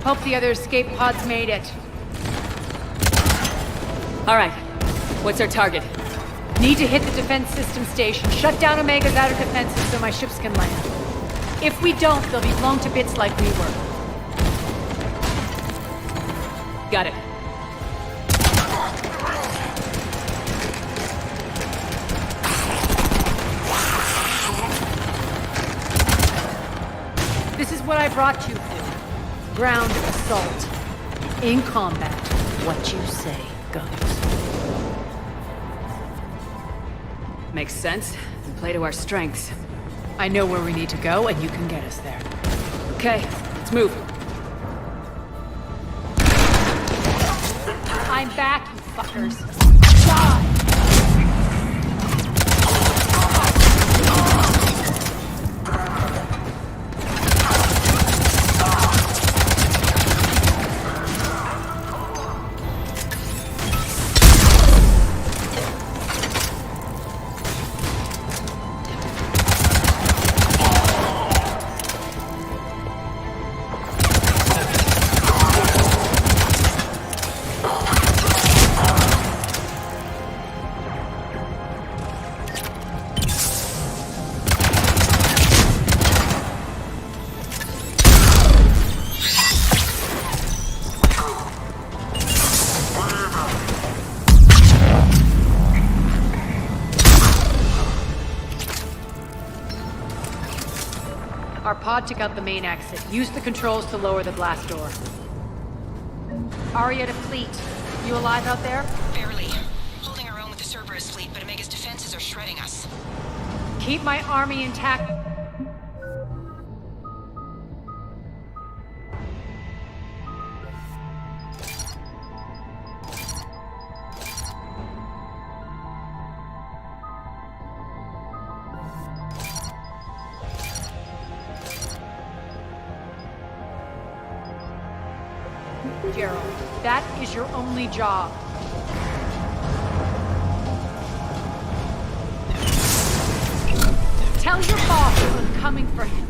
Hope the other escape pods made it. All right. What's our target? Need to hit the defense system station. Shut down Omega's outer defenses so my ships can land. If we don't, they'll be blown to bits like we were. Got it. This is what I brought you for. Ground assault. In combat, what you say goes. Makes sense. And play to our strengths. I know where we need to go, and you can get us there. Okay, let's move. I'm back, you fuckers. Die! Our pod took out the main exit. Use the controls to lower the blast door. Arya to fleet. You alive out there? Barely. Holding our own with the Cerberus fleet, but Omega's defenses are shredding us. Keep my army intact. Gerald, that is your only job. Tell your boss I'm coming for him.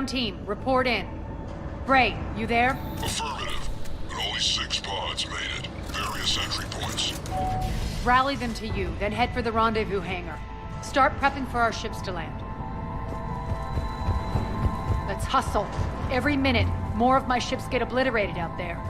Ground team, report in. Bray, you there? Affirmative. But only 6 pods made it. Various entry points. Rally them to you, then head for the rendezvous hangar. Start prepping for our ships to land. Let's hustle. Every minute, more of my ships get obliterated out there.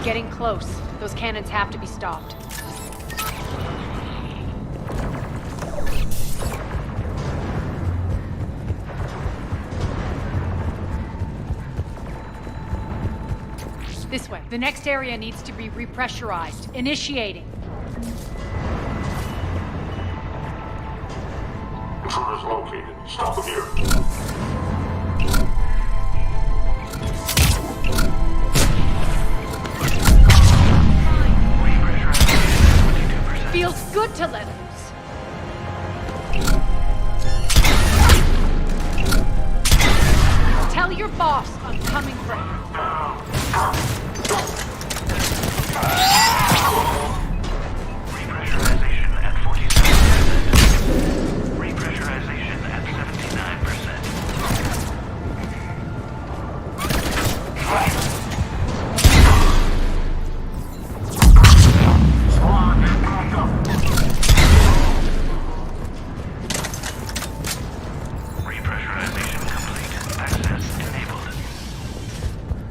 Getting close. Those cannons have to be stopped. This way. The next area needs to be repressurized. Initiating. Intruders located. Stop them here. Feels good to let loose. Tell your boss I'm coming for him. Repressurization at 47%. Repressurization at 79%.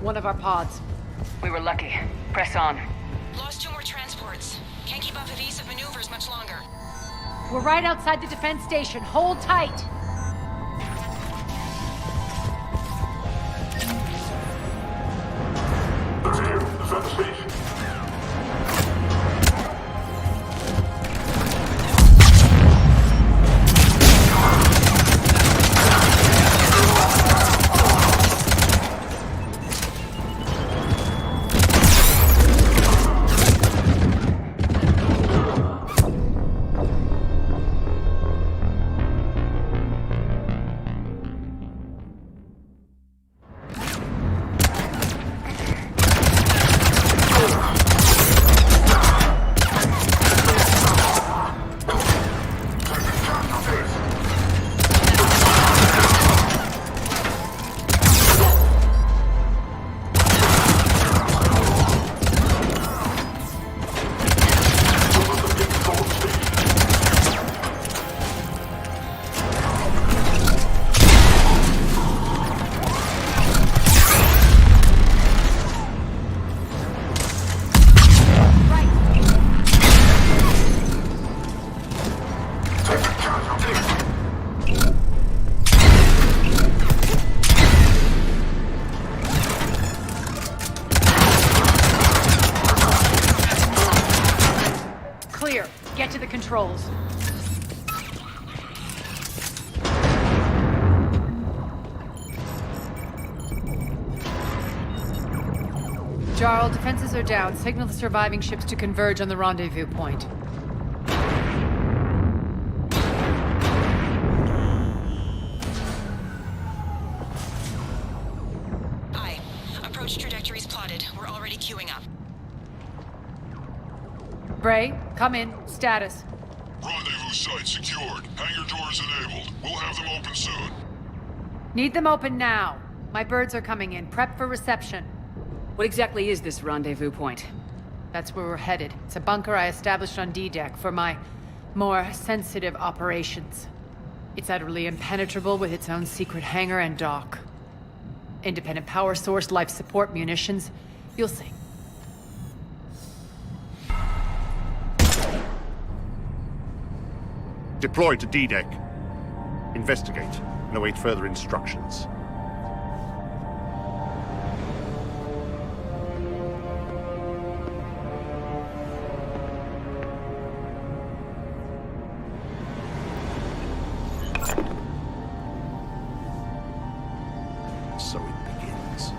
One of our pods. We were lucky. Press on. Lost 2 more transports. Can't keep up evasive maneuvers much longer. We're right outside the defense station. Hold tight. They're here. Defense station. Get to the controls. Jarl, defenses are down. Signal the surviving ships to converge on the rendezvous point. Aye. Approach trajectories plotted. We're already queuing up. Bray, come in. Status. Rendezvous site secured. Hangar doors enabled. We'll have them open soon. Need them open now. My birds are coming in. Prep for reception. What exactly is this rendezvous point? That's where we're headed. It's a bunker I established on D-Deck for my more sensitive operations. It's utterly impenetrable with its own secret hangar and dock. Independent power source, life support, munitions. You'll see. Deploy to D-Deck. Investigate and await further instructions. So it begins.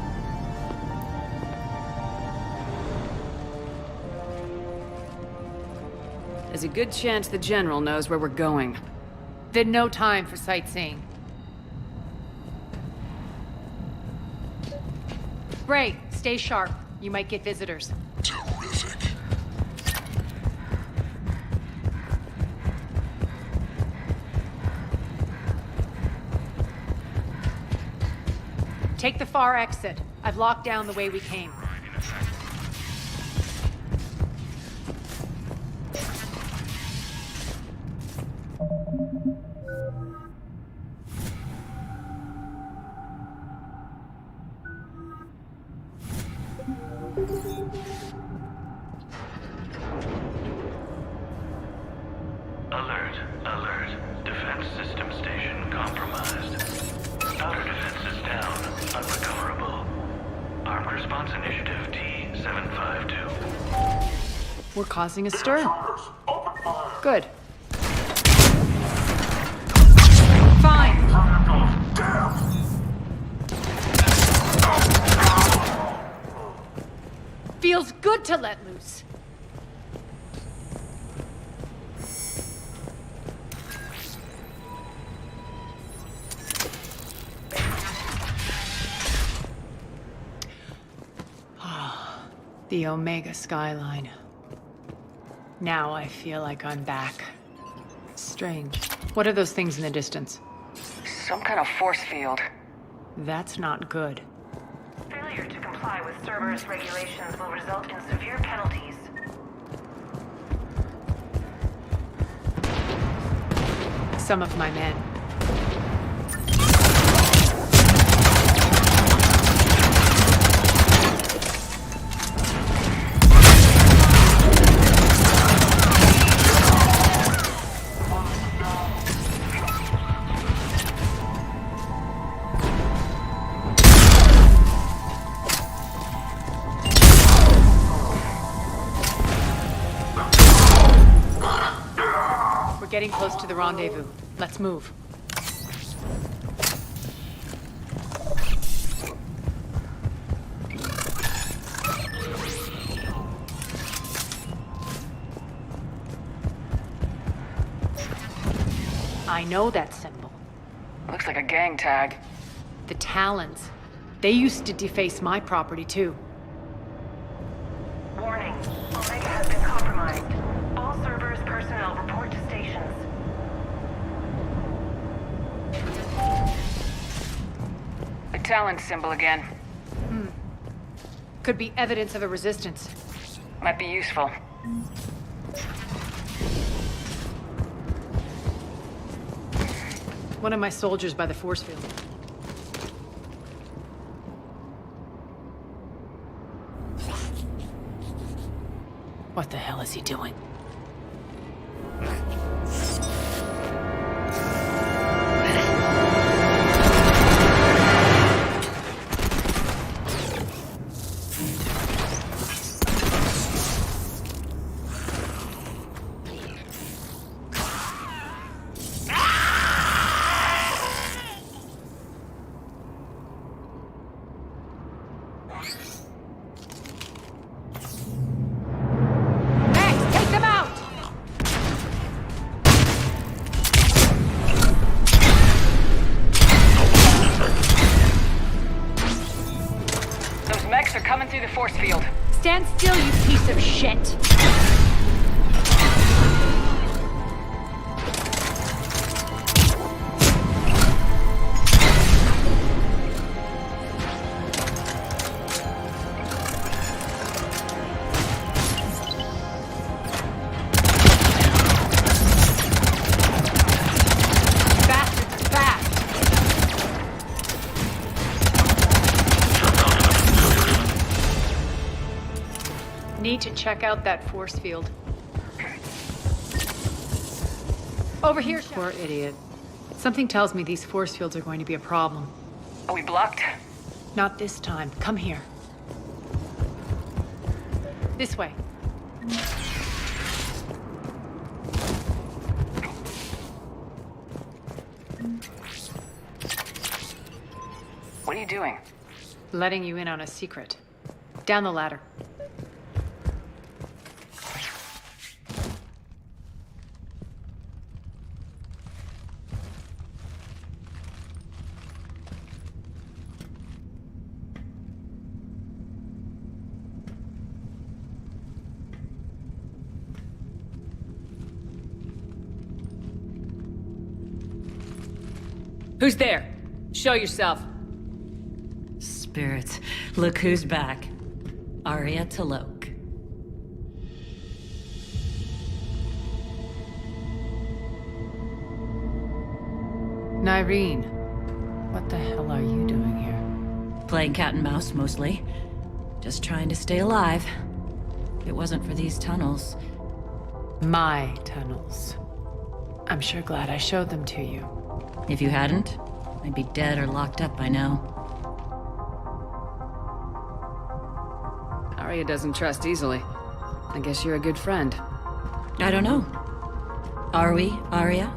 There's a good chance the General knows where we're going. Then no time for sightseeing. Bray, stay sharp. You might get visitors. Terrific. Take the far exit. I've locked down the way we came. Alert, alert. Defense system station compromised. Outer defenses down, unrecoverable. Armed Response Initiative T-752. We're causing a stir. Good. Fine. Feels good to let loose. The Omega skyline. Now I feel like I'm back. Strange. What are those things in the distance? Some kind of force field. That's not good. Failure to comply with Cerberus regulations will result in severe penalties. Some of my men. We're getting close to the rendezvous. Let's move. I know that symbol. Looks like a gang tag. The Talons. They used to deface my property too. Warning. Omega has been compromised. All Cerberus personnel report to stations. The Talon symbol again. Could be evidence of a resistance. Might be useful. One of my soldiers by the force field. What the hell is he doing? Force field. Stand still, you piece of shit! Need to check out that force field. Over here, Shepard. Poor idiot. Something tells me these force fields are going to be a problem. Are we blocked? Not this time. Come here. This way. What are you doing? Letting you in on a secret. Down the ladder. Who's there? Show yourself. Spirits, look who's back. Arya Talok. Nyreen, what the hell are you doing here? Playing cat and mouse, mostly. Just trying to stay alive. If it wasn't for these tunnels... My tunnels. I'm sure glad I showed them to you. If you hadn't, I'd be dead or locked up by now. Arya doesn't trust easily. I guess you're a good friend. I don't know. Are we, Arya?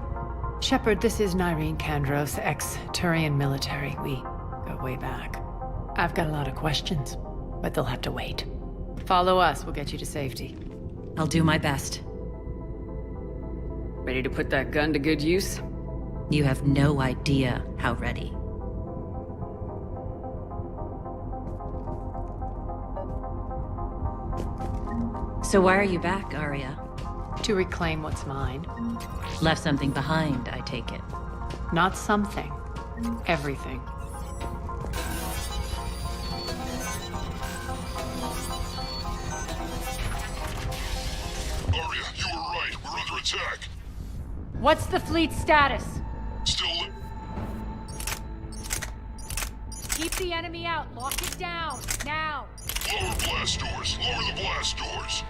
Shepard, this is Nyreen Kandros, ex-Turian military. We go way back. I've got a lot of questions, but they'll have to wait. Follow us, we'll get you to safety. I'll do my best. Ready to put that gun to good use? You have no idea how ready. So why are you back, Arya? To reclaim what's mine. Left something behind, I take it. Not something. Everything. Arya, you were right. We're under attack. What's the fleet's status? Still Keep the enemy out. Lock it down. Now. Lower blast doors. Lower the blast doors.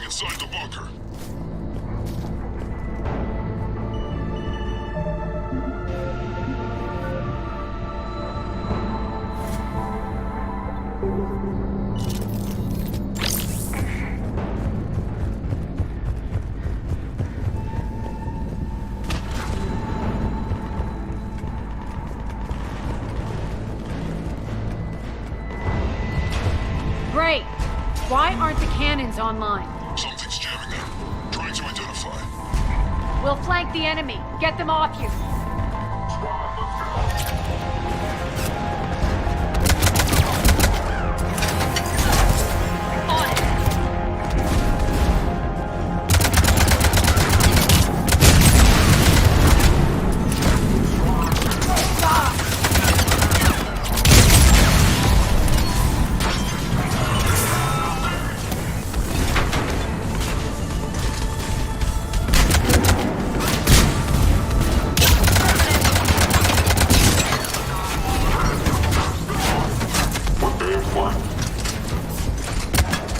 Inside the bunker. Great. Why aren't the cannons online? Something's jamming them. Trying to identify. We'll flank the enemy. Get them off you.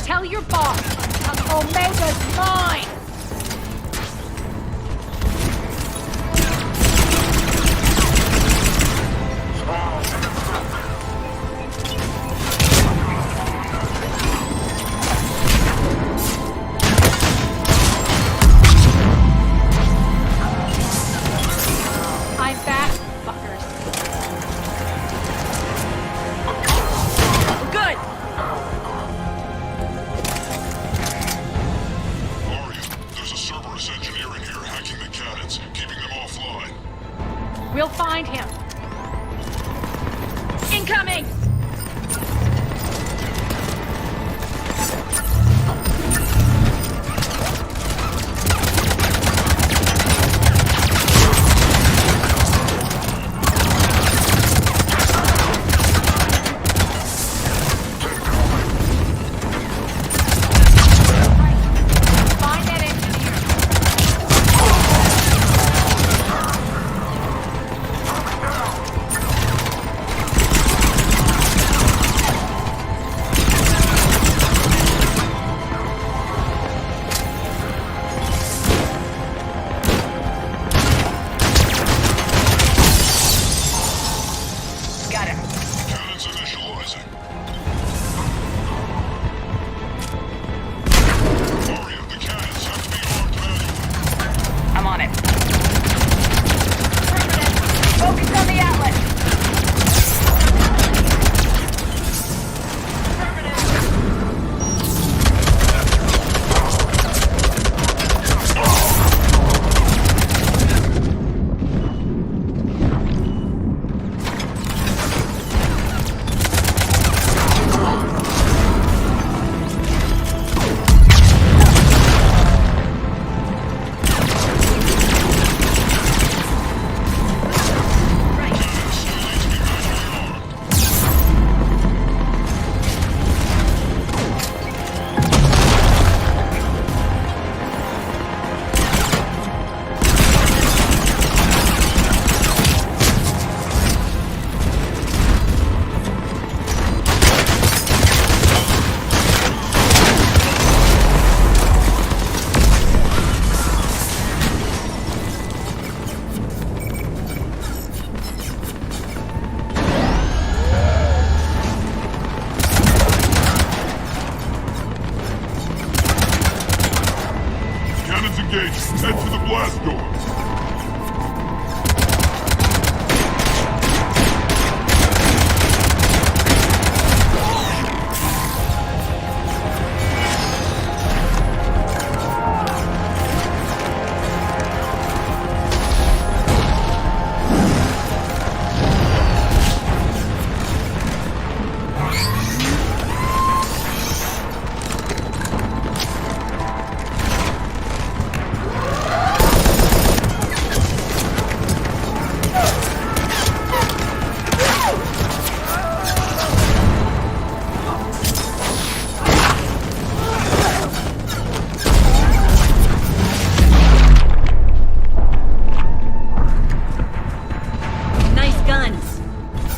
Tell your boss, Omega's mine! I'm back, fuckers. Good! There's a Cerberus engineer in here hacking the cannons, keeping them offline. We'll find him. Incoming!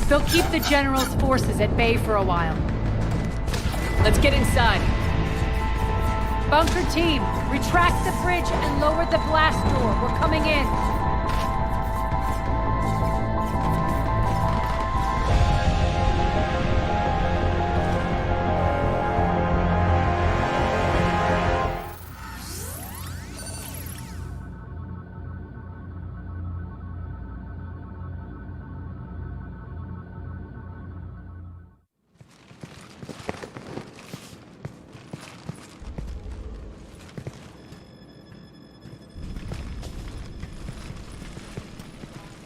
They'll keep the General's forces at bay for a while. Let's get inside. Bunker team, retract the bridge and lower the blast door. We're coming in.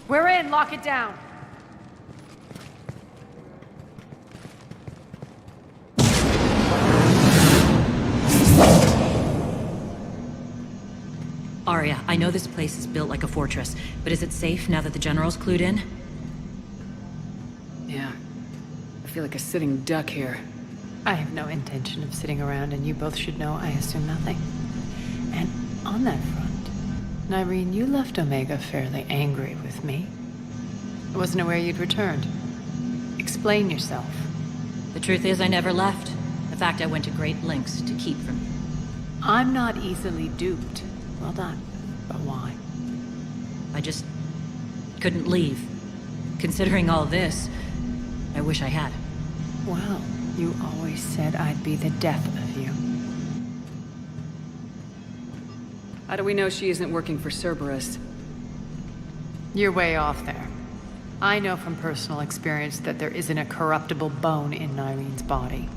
We're in, lock it down. Arya, I know this place is built like a fortress, but is it safe now that the General's clued in? Yeah. I feel like a sitting duck here. I have no intention of sitting around, and you both should know I assume nothing. And on that front, Nyreen, you left Omega fairly angry with me. I wasn't aware you'd returned. Explain yourself. The truth is, I never left. In fact, I went to great lengths to keep from you. I'm not easily duped. Well done. But why? I just couldn't leave. Considering all this, I wish I had. Well, you always said I'd be the death of you. How do we know she isn't working for Cerberus? You're way off there. I know from personal experience that there isn't a corruptible bone in Nyreen's body.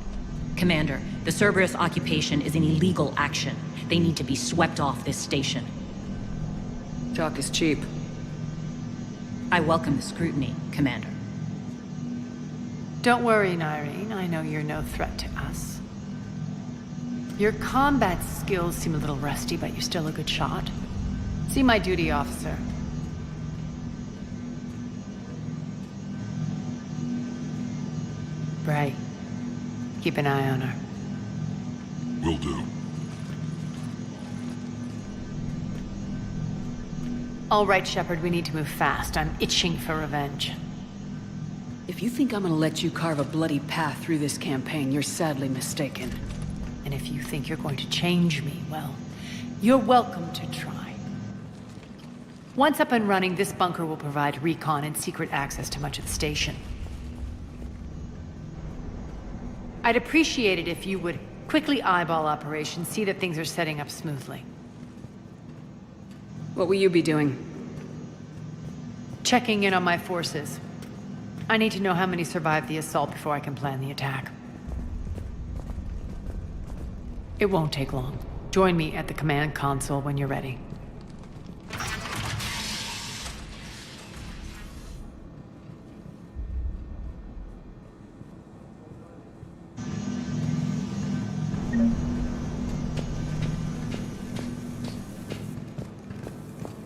Commander, the Cerberus occupation is an illegal action. They need to be swept off this station. Talk is cheap. I welcome the scrutiny, Commander. Don't worry, Nyreen. I know you're no threat to us. Your combat skills seem a little rusty, but you're still a good shot. See my duty officer. Bray, keep an eye on her. Will do. All right, Shepard, we need to move fast. I'm itching for revenge. If you think I'm gonna let you carve a bloody path through this campaign, you're sadly mistaken. And if you think you're going to change me, well, you're welcome to try. Once up and running, this bunker will provide recon and secret access to much of the station. I'd appreciate it if you would quickly eyeball operations, see that things are setting up smoothly. What will you be doing? Checking in on my forces. I need to know how many survived the assault before I can plan the attack. It won't take long. Join me at the command console when you're ready.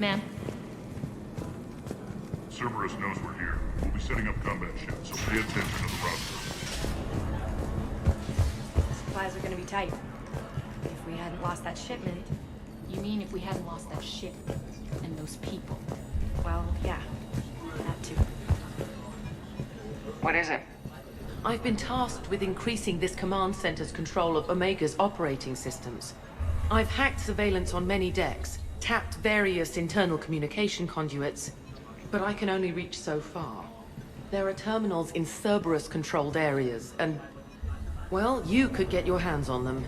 Ma'am? Cerberus knows we're here. We'll be setting up combat ships, so pay attention to the roster. Supplies are gonna be tight. If we hadn't lost that shipment... You mean if we hadn't lost that ship and those people? Well, yeah. That too. What is it? I've been tasked with increasing this command center's control of Omega's operating systems. I've hacked surveillance on many decks, tapped various internal communication conduits, but I can only reach so far. There are terminals in Cerberus-controlled areas, and... well, you could get your hands on them.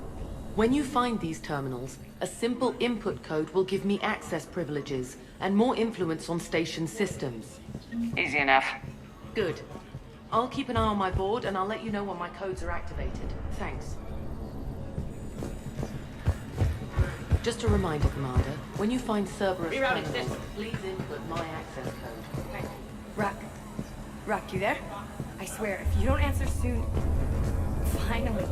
When you find these terminals, a simple input code will give me access privileges and more influence on station systems. Easy enough. Good. I'll keep an eye on my board, and I'll let you know when my codes are activated. Thanks. Just a reminder, Commander, when you find Cerberus terminals, please input my access code. Right. Rock, you there? I swear, if you don't answer soon... Finally.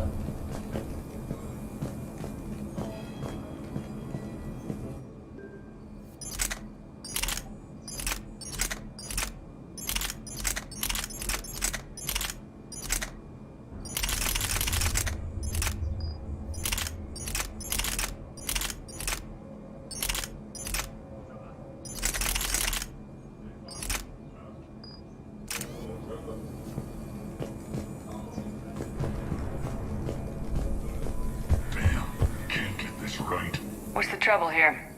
What's the trouble here?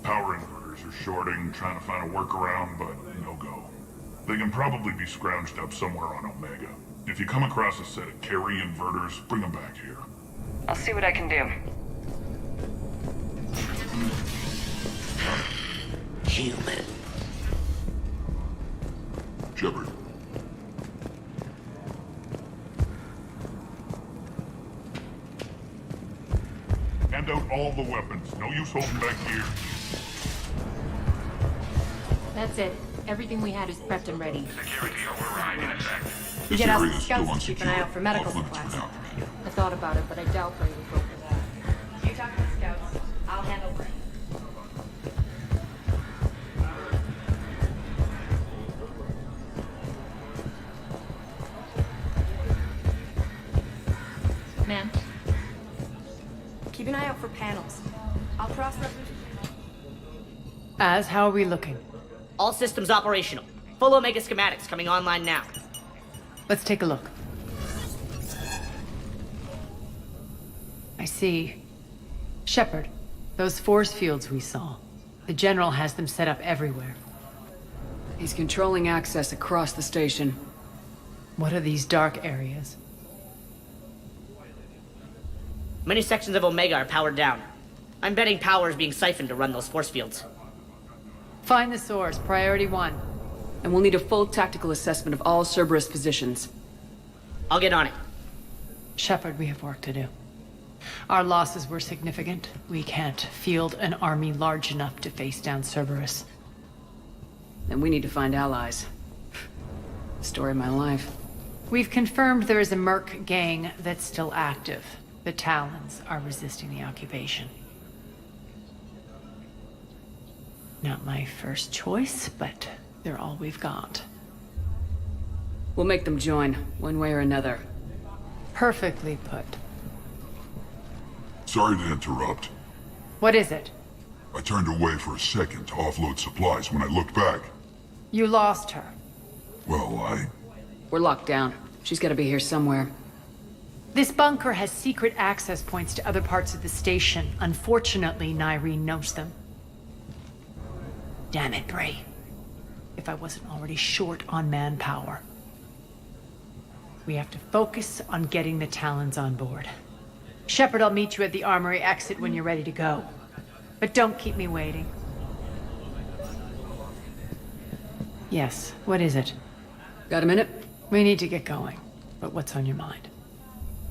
Power inverters are shorting, trying to find a workaround, but no go. They can probably be scrounged up somewhere on Omega. If you come across a set of carry inverters, bring them back here. I'll see what I can do. Human. Shepard. Hand out all the weapons. No use holding back here. That's it. Everything we had is prepped and ready. Security override in effect. You get out the scouts to keep an eye out for medical supplies. I thought about it, but I doubt Bray would go for that. You talk to the scouts. I'll handle Bray. Ma'am? Keep an eye out for panels. I'll cross-reference. How are we looking? All systems operational. Full Omega schematics coming online now. Let's take a look. I see. Shepard, those force fields we saw. The General has them set up everywhere. He's controlling access across the station. What are these dark areas? Many sections of Omega are powered down. I'm betting power is being siphoned to run those force fields. Find the source, priority 1. And we'll need a full tactical assessment of all Cerberus positions. I'll get on it. Shepard, we have work to do. Our losses were significant. We can't field an army large enough to face down Cerberus. And we need to find allies. Story of my life. We've confirmed there is a Merc gang that's still active. The Talons are resisting the occupation. Not my first choice, but they're all we've got. We'll make them join, one way or another. Perfectly put. Sorry to interrupt. What is it? I turned away for a second to offload supplies. When I looked back, You lost her. well, We're locked down. She's gotta be here somewhere. This bunker has secret access points to other parts of the station. Unfortunately, Nyreen knows them. Damn it, Bray. If I wasn't already short on manpower. We have to focus on getting the Talons on board. Shepard, I'll meet you at the armory exit when you're ready to go. But don't keep me waiting. Yes, what is it? Got a minute? We need to get going. But what's on your mind?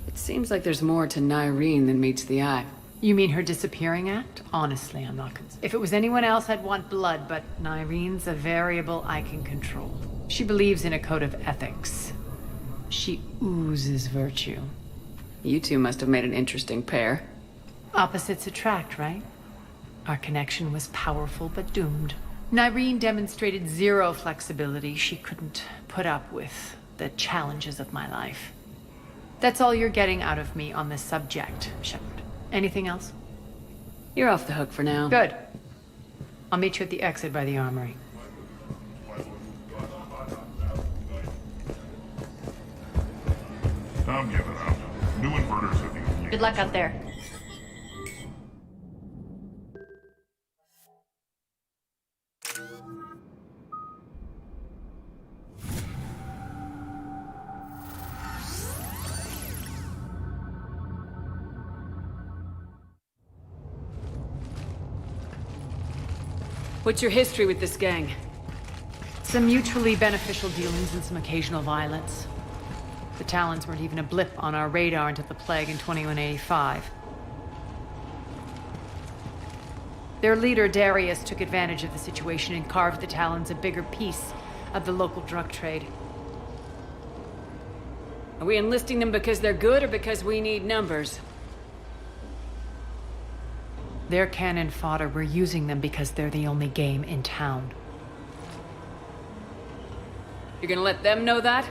It seems like there's more to Nyreen than meets the eye. You mean her disappearing act? Honestly, I'm not concerned. If it was anyone else, I'd want blood, but Nyreen's a variable I can control. She believes in a code of ethics. She oozes virtue. You two must have made an interesting pair. Opposites attract, right? Our connection was powerful but doomed. Nyreen demonstrated zero flexibility. She couldn't put up with the challenges of my life. That's all you're getting out of me on this subject, Shepard. Anything else? You're off the hook for now. Good. I'll meet you at the exit by the armory. I'm giving up. New inverters are the only... Good luck out there. What's your history with this gang? Some mutually beneficial dealings and some occasional violence. The Talons weren't even a blip on our radar until the plague in 2185. Their leader, Darius, took advantage of the situation and carved the Talons a bigger piece of the local drug trade. Are we enlisting them because they're good or because we need numbers? They're cannon fodder. We're using them because they're the only game in town. You're gonna let them know that?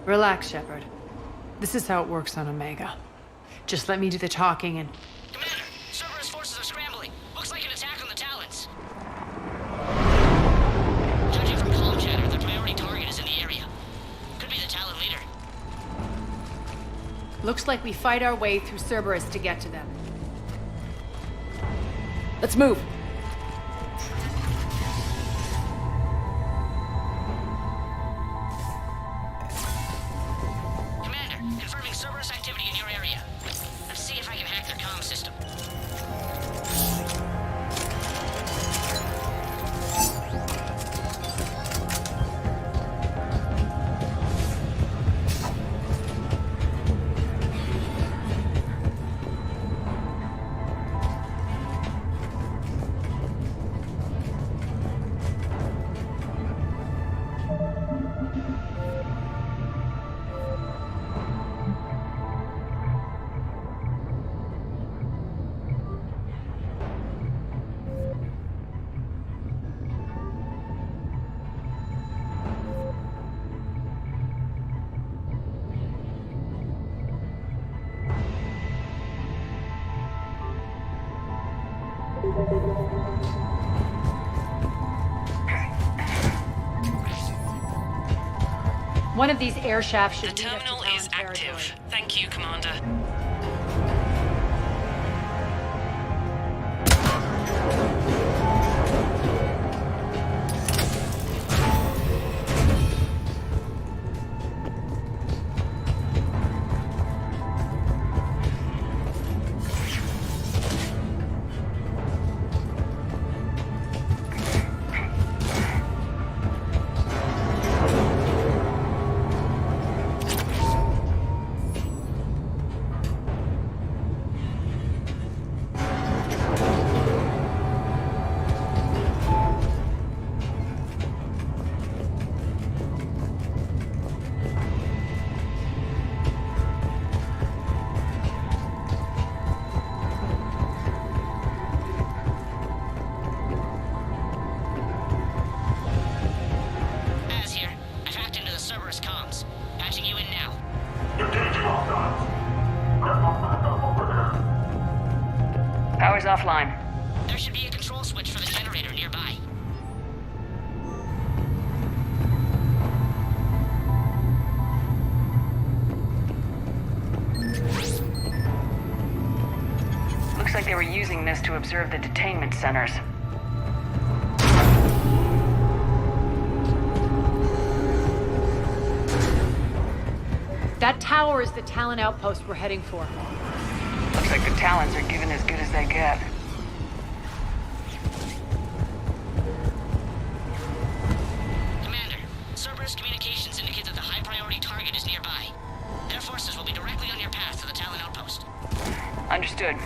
Relax, Shepard. This is how it works on Omega. Just let me do the talking and... Commander, Cerberus forces are scrambling. Looks like an attack on the Talons. Judging from comm chatter, their priority target is in the area. Could be the Talon leader. Looks like we fight our way through Cerberus to get to them. Let's move. Commander, confirming Cerberus activity in your area. Let's see if I can hack their comm system. One of these air shafts should The terminal is active. Thank you, Commander. Power's offline. There should be a control switch for the generator nearby. Looks like they were using this to observe the detainment centers. That tower is the Talon outpost we're heading for. Looks like the Talons are giving as good as they get. Commander, Cerberus communications indicate that the high-priority target is nearby. Their forces will be directly on your path to the Talon outpost. Understood.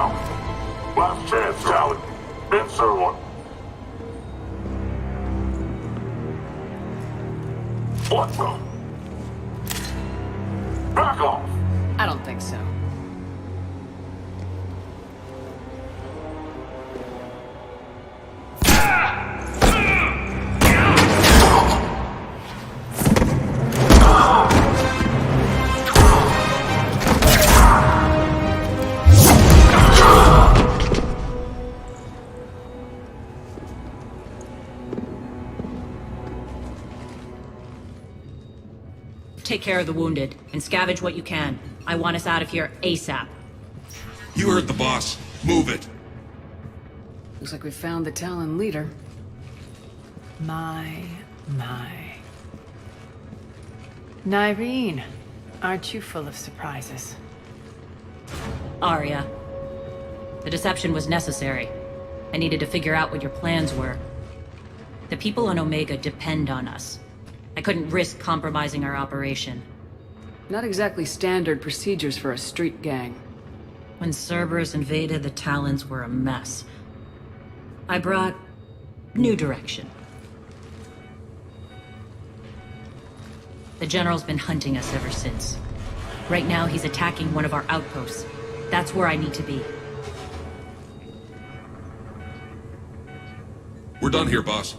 now. Last chance, Talon. Insert one. What the? Back off! I don't think so. Take care of the wounded, and scavenge what you can. I want us out of here ASAP. You heard the boss. Move it. Looks like we found the Talon leader. My. Nyreen, aren't you full of surprises? Arya. The deception was necessary. I needed to figure out what your plans were. The people on Omega depend on us. I couldn't risk compromising our operation. Not exactly standard procedures for a street gang. When Cerberus invaded, the Talons were a mess. I brought new direction. The General's been hunting us ever since. Right now, he's attacking one of our outposts. That's where I need to be. We're done here, boss.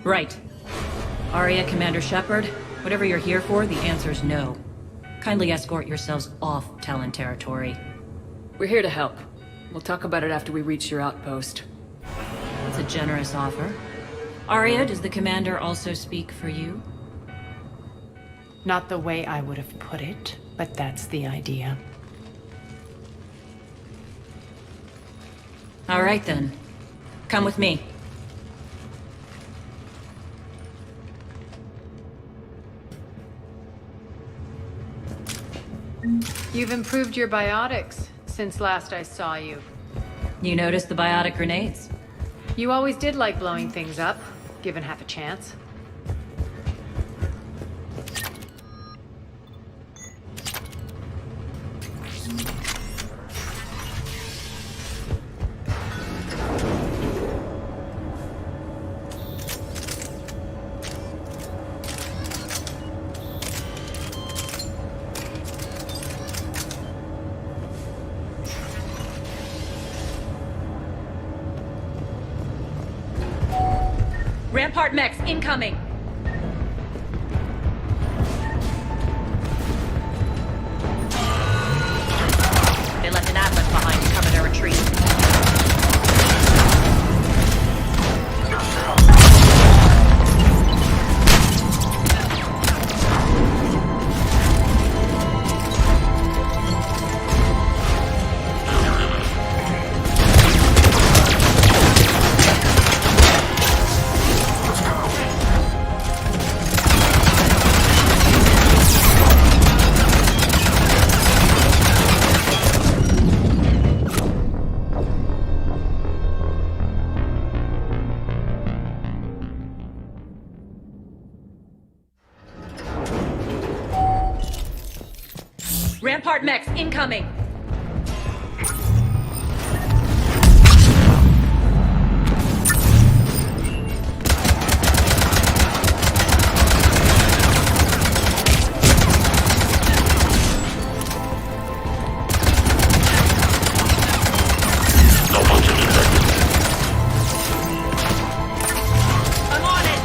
Right. Arya, Commander Shepard, whatever you're here for, the answer's no. Kindly escort yourselves off Talon territory. We're here to help. We'll talk about it after we reach your outpost. That's a generous offer. Arya, does the Commander also speak for you? Not the way I would have put it, but that's the idea. All right then. Come with me. You've improved your biotics since last I saw you. You noticed the biotic grenades? You always did like blowing things up, given half a chance. Rampart mechs incoming! They left an atlas behind to cover their retreat. Rampart mechs incoming! I'm on it!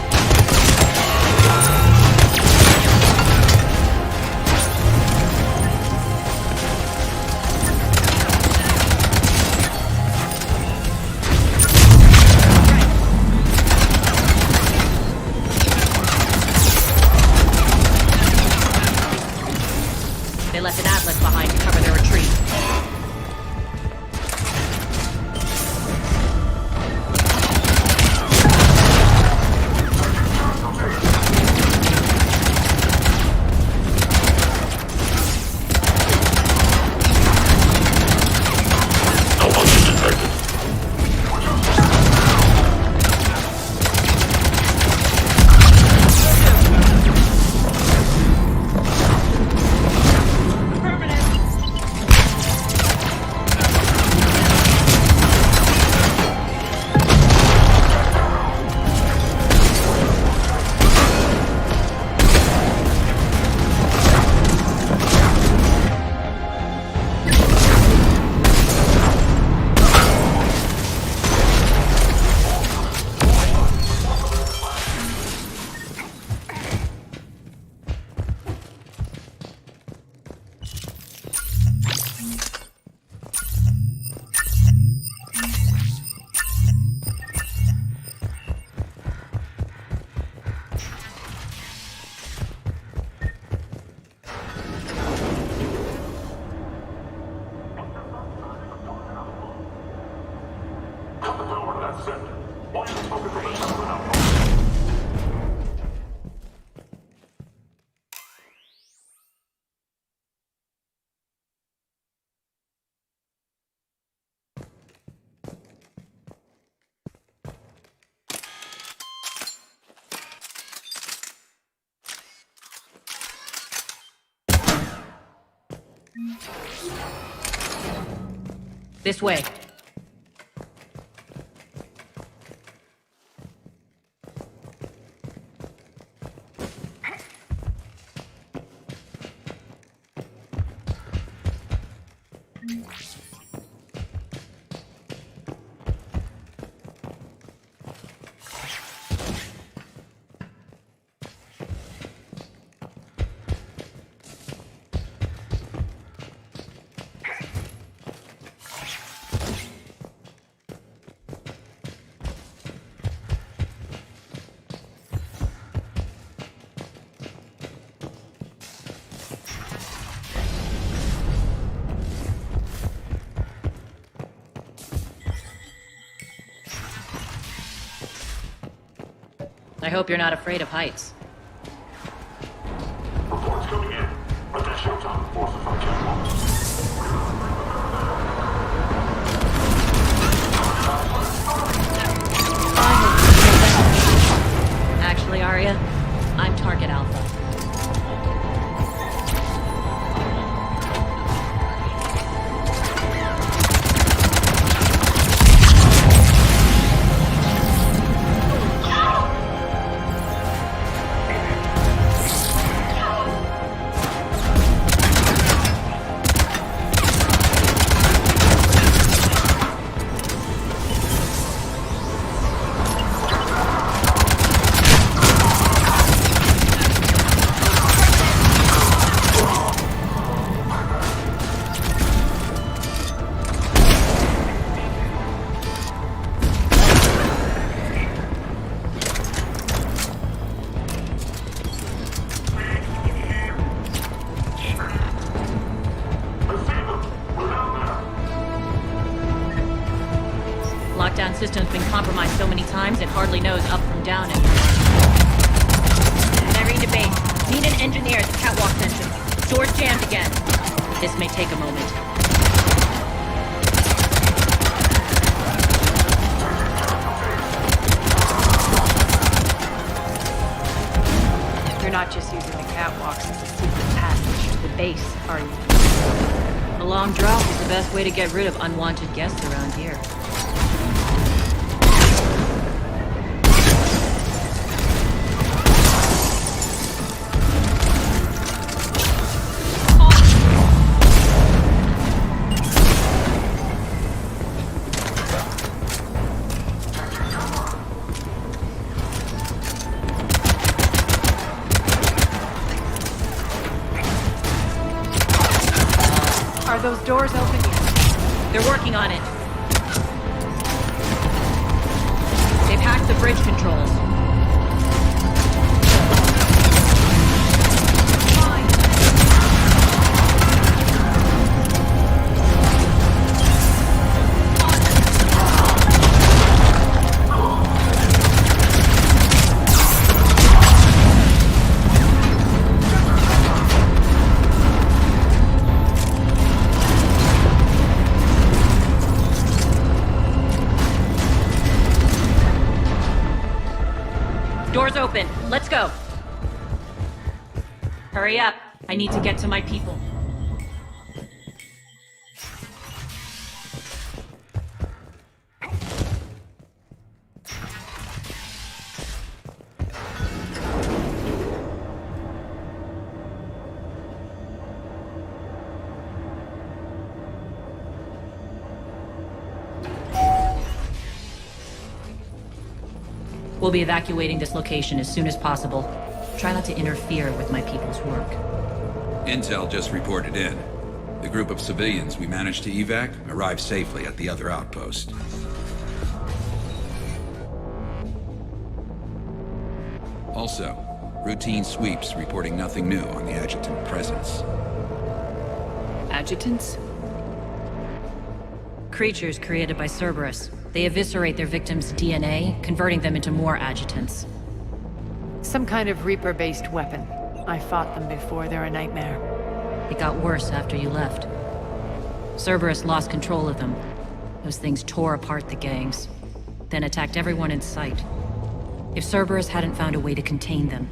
This way. I hope you're not afraid of heights. Reports coming in. Attention, forces on Actually, Arya, I'm target Alpha. Lockdown system's been compromised so many times it hardly knows up from down anymore. Irene to base. Need an engineer at the catwalk entrance. Door's jammed again. This may take a moment. You're not just using the catwalks as a secret passage to the base, are you? A long drop is the best way to get rid of unwanted guests around here. Are those doors open yet? They're working on it. They've hacked the bridge controls. Doors open. Let's go. Hurry up. I need to get to my people. We'll be evacuating this location as soon as possible. Try not to interfere with my people's work. Intel just reported in. The group of civilians we managed to evac arrived safely at the other outpost. Also, routine sweeps reporting nothing new on the adjutant presence. Adjutants? Creatures created by Cerberus. They eviscerate their victims' DNA, converting them into more adjutants. Some kind of Reaper-based weapon. I fought them before, they're a nightmare. It got worse after you left. Cerberus lost control of them. Those things tore apart the gangs, then attacked everyone in sight. If Cerberus hadn't found a way to contain them,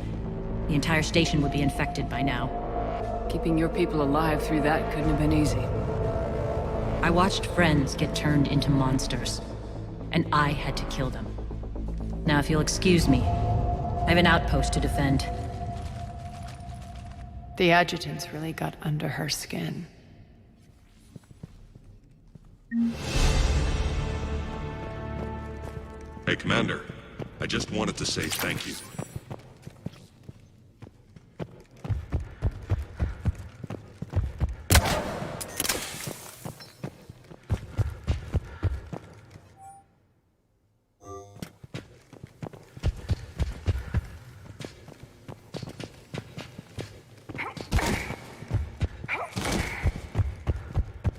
the entire station would be infected by now. Keeping your people alive through that couldn't have been easy. I watched friends get turned into monsters, and I had to kill them. Now, if you'll excuse me, I have an outpost to defend. The adjutants really got under her skin. Hey, Commander. I just wanted to say thank you.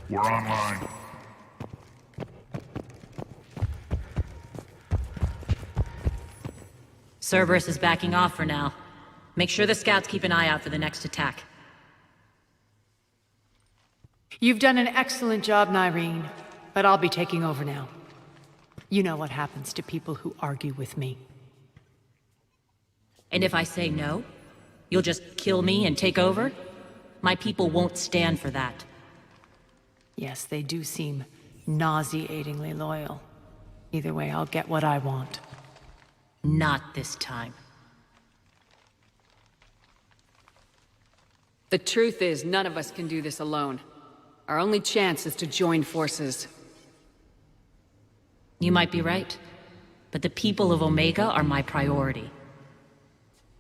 We're online. Cerberus is backing off for now. Make sure the scouts keep an eye out for the next attack. You've done an excellent job, Nyreen, but I'll be taking over now. You know what happens to people who argue with me. And if I say no, you'll just kill me and take over? My people won't stand for that. Yes, they do seem nauseatingly loyal. Either way, I'll get what I want. Not this time. The truth is, none of us can do this alone. Our only chance is to join forces. You might be right, but the people of Omega are my priority.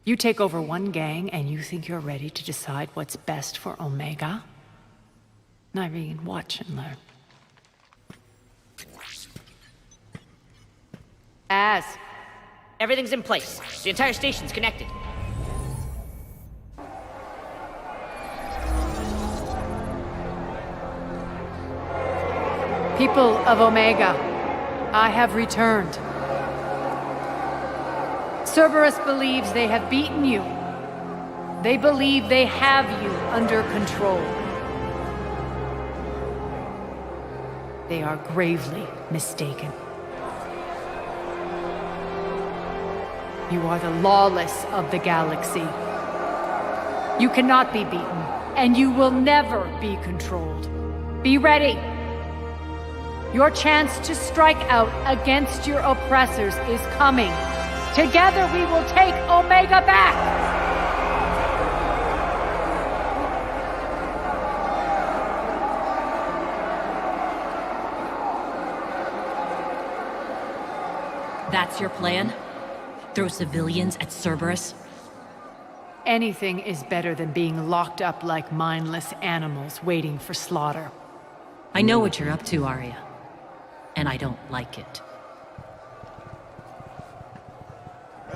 You take over one gang and you think you're ready to decide what's best for Omega? Nyreen, watch and learn. Everything's in place. The entire station's connected. People of Omega, I have returned. Cerberus believes they have beaten you. They believe they have you under control. They are gravely mistaken. You are the lawless of the galaxy. You cannot be beaten, and you will never be controlled. Be ready. Your chance to strike out against your oppressors is coming. Together we will take Omega back! That's your plan? Throw civilians at Cerberus? Anything is better than being locked up like mindless animals waiting for slaughter. I know what you're up to, Arya. And I don't like it.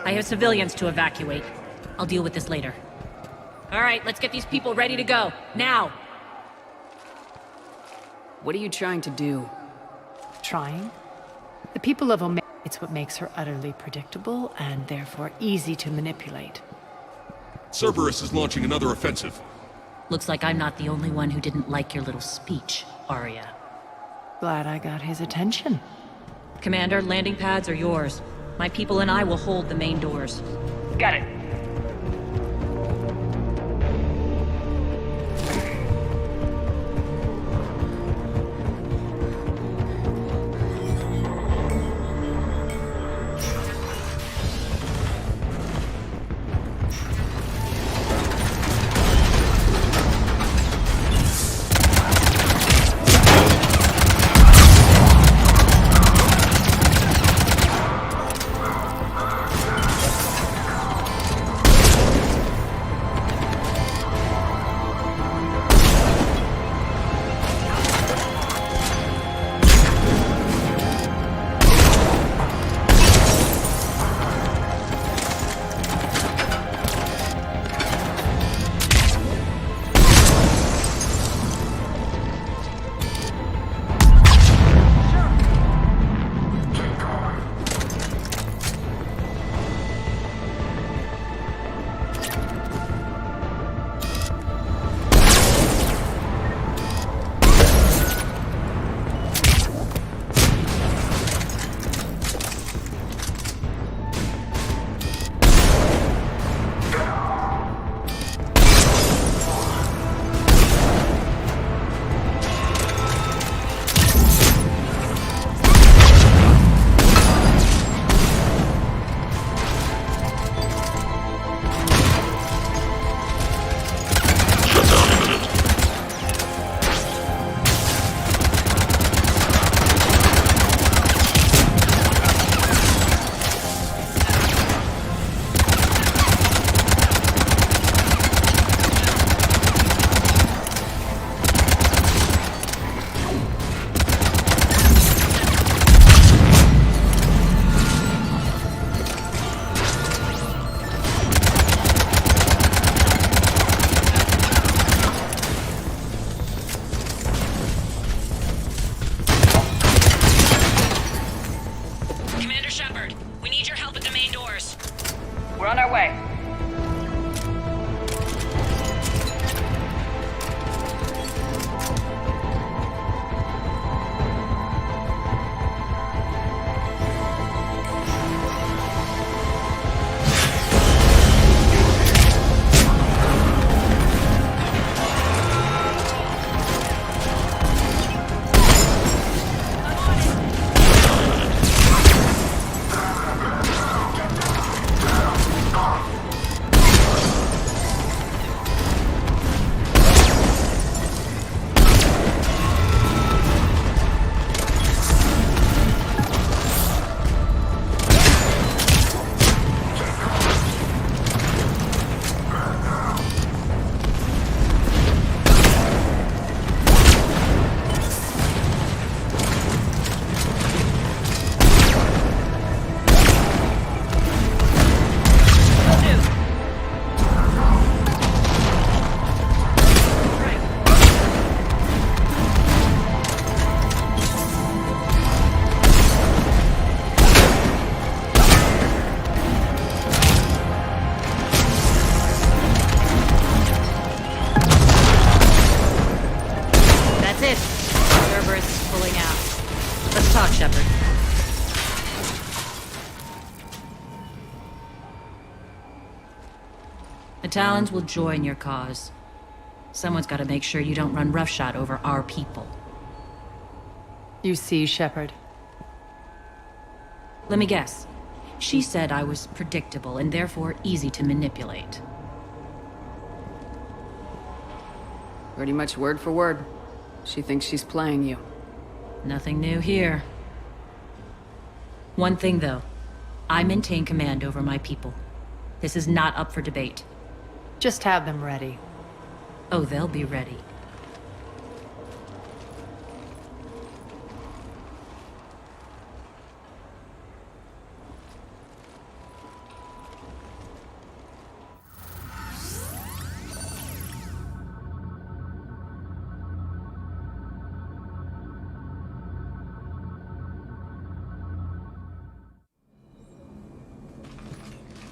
I have civilians to evacuate. I'll deal with this later. All right, let's get these people ready to go. Now! What are you trying to do? Trying? The people of Omega, it's what makes her utterly predictable and therefore easy to manipulate. Cerberus is launching another offensive. Looks like I'm not the only one who didn't like your little speech, Arya. Glad I got his attention. Commander, landing pads are yours. My people and I will hold the main doors. Got it. We're on our way. Shepard. The Talons will join your cause. Someone's got to make sure you don't run roughshod over our people. You see, Shepard? Let me guess. She said I was predictable and therefore easy to manipulate. Pretty much word for word. She thinks she's playing you. Nothing new here. One thing, though. I maintain command over my people. This is not up for debate. Just have them ready. Oh, they'll be ready.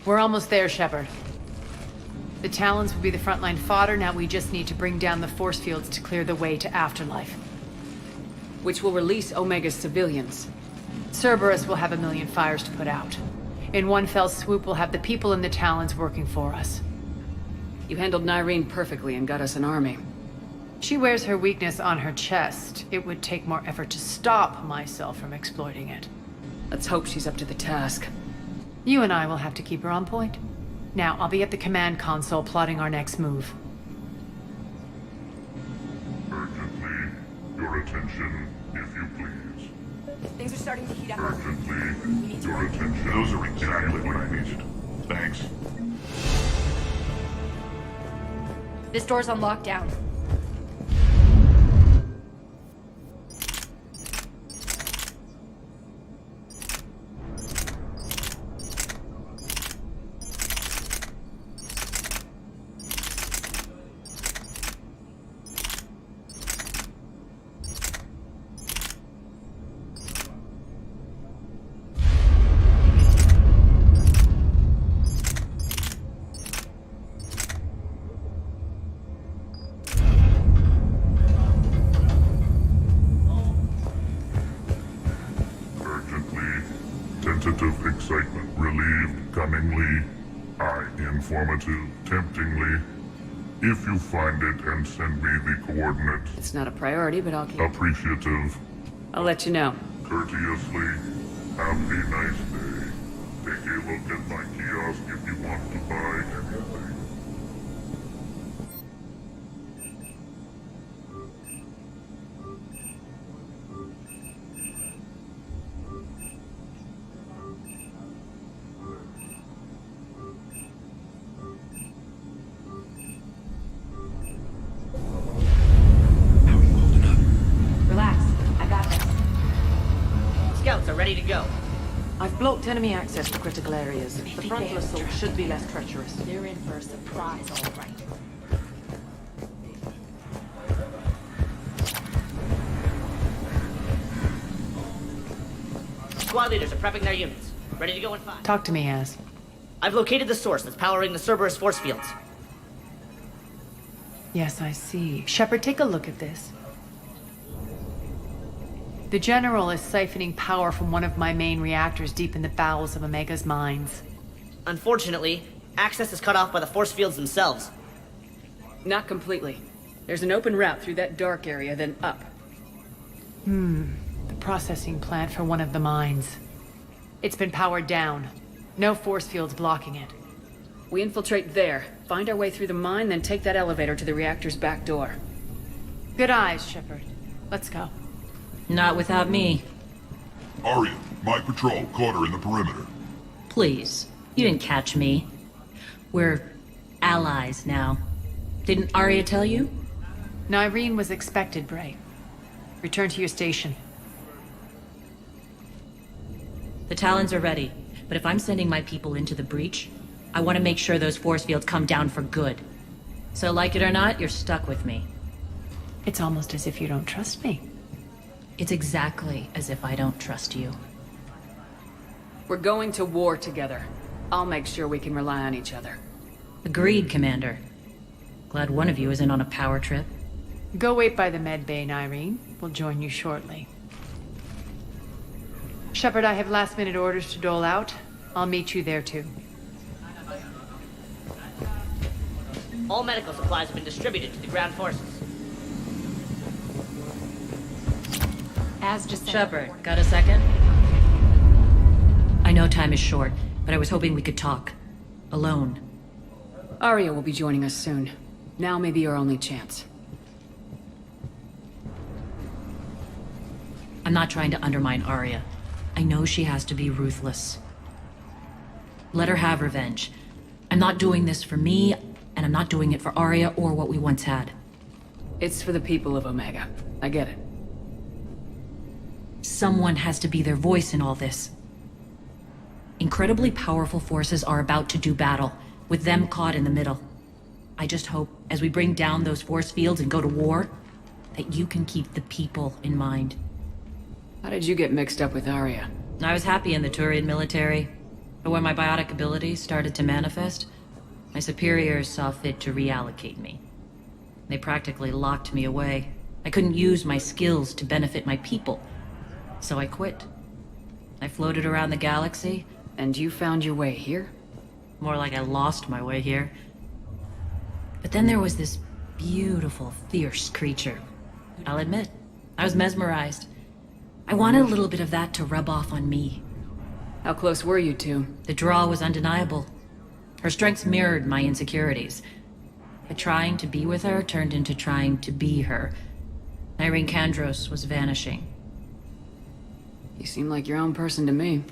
We're almost there, Shepard. The Talons will be the frontline fodder. Now we just need to bring down the force fields to clear the way to Afterlife. Which will release Omega's civilians. Cerberus will have 1 million fires to put out. In one fell swoop, we'll have the people in the Talons working for us. You handled Nyreen perfectly and got us an army. She wears her weakness on her chest. It would take more effort to stop myself from exploiting it. Let's hope she's up to the task. You and I will have to keep her on point. Now, I'll be at the command console plotting our next move. Urgently, your attention, if you please. Things are starting to heat up. Urgently, your attention. Those are exactly what I needed. Thanks. This door's on lockdown. Tentative excitement, relieved, cunningly, informative, temptingly. If you find it and send me the coordinates. It's not a priority, but I'll keep... Appreciative. I'll let you know. Courteously, have a nice day. Take a look at my kiosk if you want to buy anything. Scouts are ready to go. I've blocked enemy access to critical areas. The frontal assault should be less treacherous. They're in for a surprise, all right. Squad leaders are prepping their units. Ready to go in 5. Talk to me, Az. I've located the source that's powering the Cerberus force fields. Yes, I see. Shepard, take a look at this. The General is siphoning power from one of my main reactors deep in the bowels of Omega's mines. Unfortunately, access is cut off by the force fields themselves. Not completely. There's an open route through that dark area, then up. The processing plant for one of the mines. It's been powered down. No force fields blocking it. We infiltrate there, find our way through the mine, then take that elevator to the reactor's back door. Good eyes, Shepard. Let's go. Not without me. Arya, my patrol caught her in the perimeter. Please. You didn't catch me. We're allies now. Didn't Arya tell you? Nyreen was expected, Bray. Return to your station. The Talons are ready, but if I'm sending my people into the breach, I want to make sure those force fields come down for good. So like it or not, you're stuck with me. It's almost as if you don't trust me. It's exactly as if I don't trust you. We're going to war together. I'll make sure we can rely on each other. Agreed, Commander. Glad one of you isn't on a power trip. Go wait by the med bay, Nyreen. We'll join you shortly. Shepard, I have last-minute orders to dole out. I'll meet you there, too. All medical supplies have been distributed to the ground forces. As just Shepard, got a second? I know time is short, but I was hoping we could talk. Alone. Arya will be joining us soon. Now may be our only chance. I'm not trying to undermine Arya. I know she has to be ruthless. Let her have revenge. I'm not doing this for me, and I'm not doing it for Arya or what we once had. It's for the people of Omega. I get it. Someone has to be their voice in all this. Incredibly powerful forces are about to do battle, with them caught in the middle. I just hope, as we bring down those force fields and go to war, that you can keep the people in mind. How did you get mixed up with Arya? I was happy in the Turian military, but when my biotic abilities started to manifest, my superiors saw fit to reallocate me. They practically locked me away. I couldn't use my skills to benefit my people, so I quit. I floated around the galaxy. And you found your way here? More like I lost my way here. But then there was this beautiful, fierce creature. I'll admit, I was mesmerized. I wanted a little bit of that to rub off on me. How close were you two? The draw was undeniable. Her strengths mirrored my insecurities. But trying to be with her turned into trying to be her. Irene Kandros was vanishing. You seem like your own person to me.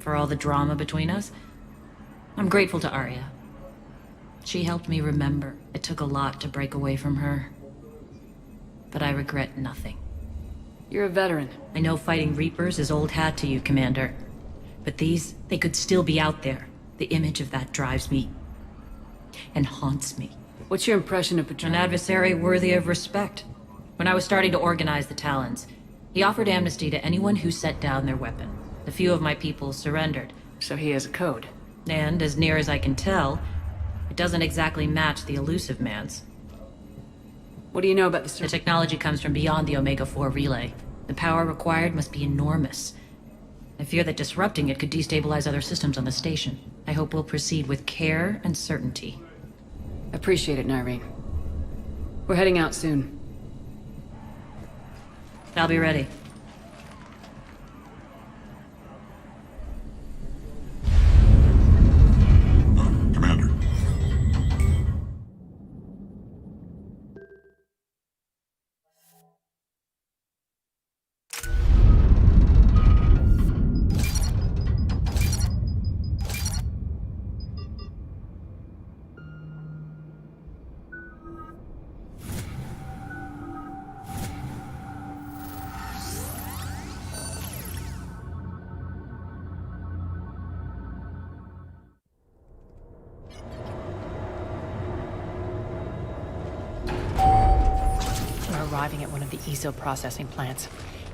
For all the drama between us, I'm grateful to Arya. She helped me remember it took a lot to break away from her. But I regret nothing. You're a veteran. I know fighting Reapers is old hat to you, Commander. But these, they could still be out there. The image of that drives me and haunts me. What's your impression of Patron? An adversary worthy of respect. When I was starting to organize the Talons, he offered amnesty to anyone who set down their weapon. A few of my people surrendered. So he has a code. And, as near as I can tell, it doesn't exactly match the elusive man's. What do you know about the... The technology comes from beyond the Omega-4 relay. The power required must be enormous. I fear that disrupting it could destabilize other systems on the station. I hope we'll proceed with care and certainty. Appreciate it, Nyreen. We're heading out soon. I'll be ready. Commander. Arriving at one of the ESO processing plants.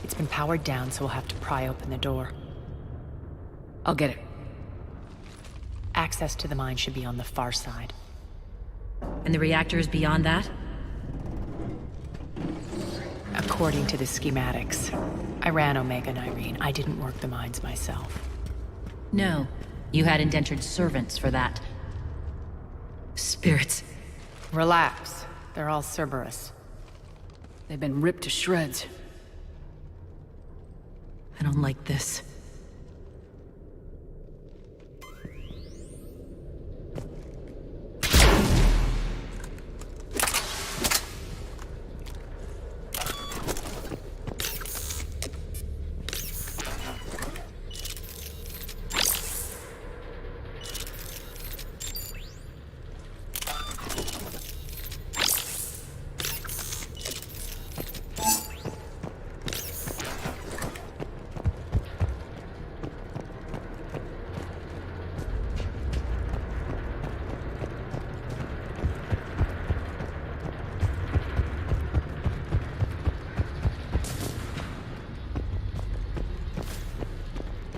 It's been powered down, so we'll have to pry open the door. I'll get it. Access to the mine should be on the far side. And the reactor is beyond that? According to the schematics. I ran Omega and Irene. I didn't work the mines myself. No. You had indentured servants for that. Spirits. Relax. They're all Cerberus. They've been ripped to shreds. I don't like this.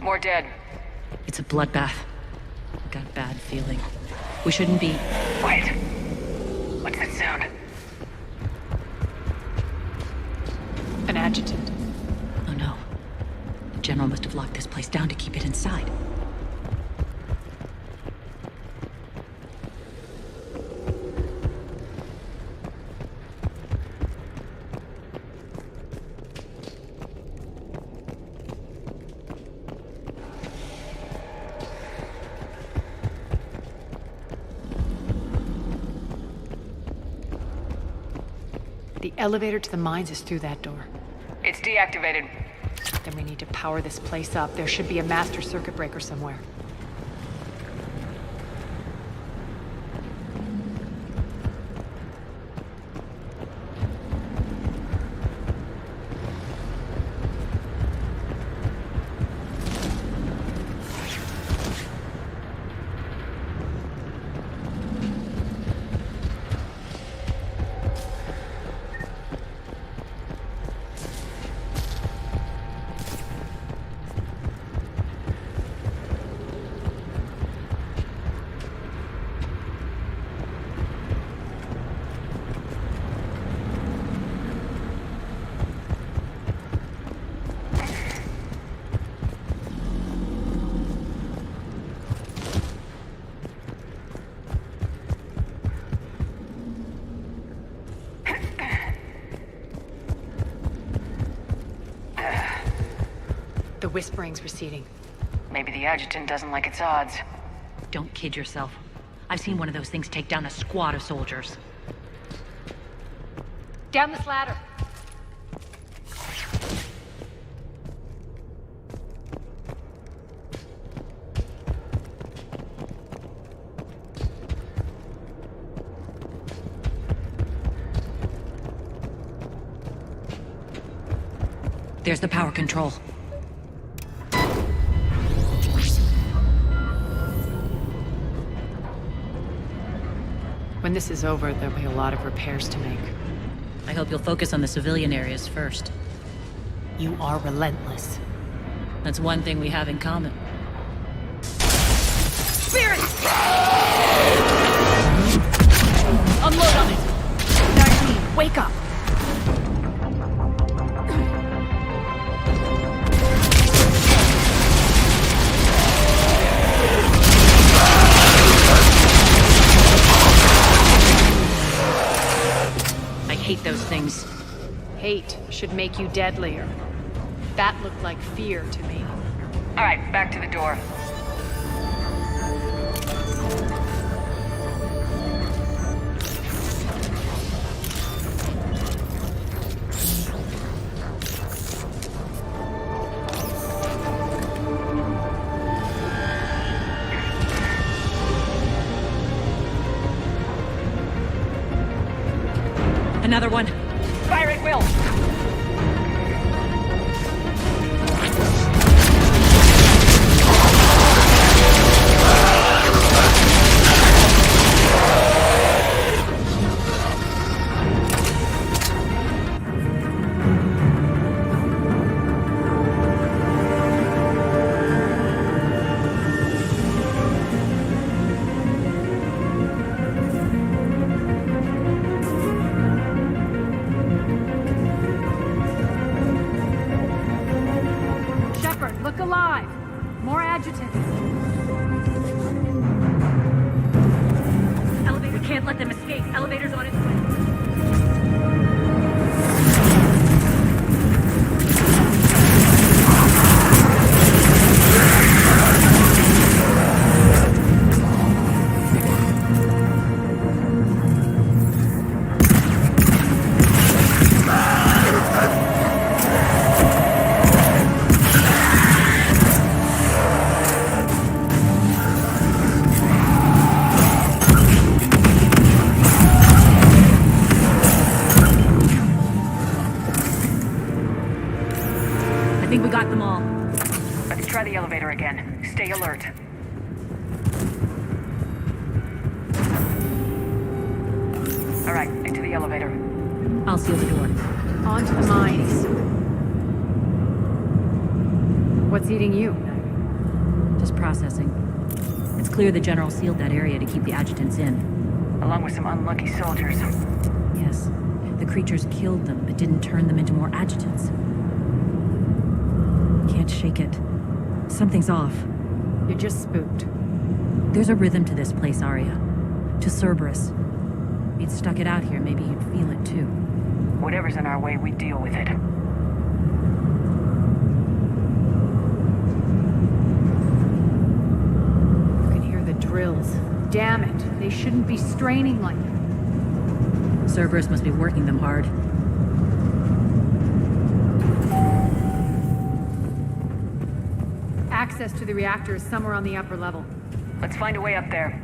More dead. It's a bloodbath. I got a bad feeling. We shouldn't be... Wait. What's that sound? An adjutant. Oh no. The General must have locked this place down to keep it inside. The elevator to the mines is through that door. It's deactivated. Then we need to power this place up. There should be a master circuit breaker somewhere. The whispering's receding. Maybe the adjutant doesn't like its odds. Don't kid yourself. I've seen one of those things take down a squad of soldiers. Down this ladder. There's the power control. When this is over, there'll be a lot of repairs to make. I hope you'll focus on the civilian areas first. You are relentless. That's one thing we have in common. Spirit! Unload on it! Darlene, wake up! I hate those things. Hate should make you deadlier. That looked like fear to me. All right, back to the door. Another one. Fire at will! alive! More adjutants! We can't let them escape. Elevator's on its way. I think we got them all. Let's try the elevator again. Stay alert. All right, into the elevator. I'll seal the door. On to the mines. What's eating you? Just processing. It's clear the General sealed that area to keep the adjutants in. Along with some unlucky soldiers. Yes. The creatures killed them, but didn't turn them into more adjutants. Can't shake it. Something's off. You're just spooked. There's a rhythm to this place, Arya. To Cerberus. If you'd stuck it out here, maybe you'd feel it too. Whatever's in our way, we deal with it. You can hear the drills. Damn it, they shouldn't be straining like that. Cerberus must be working them hard. Access to the reactor is somewhere on the upper level. Let's find a way up there.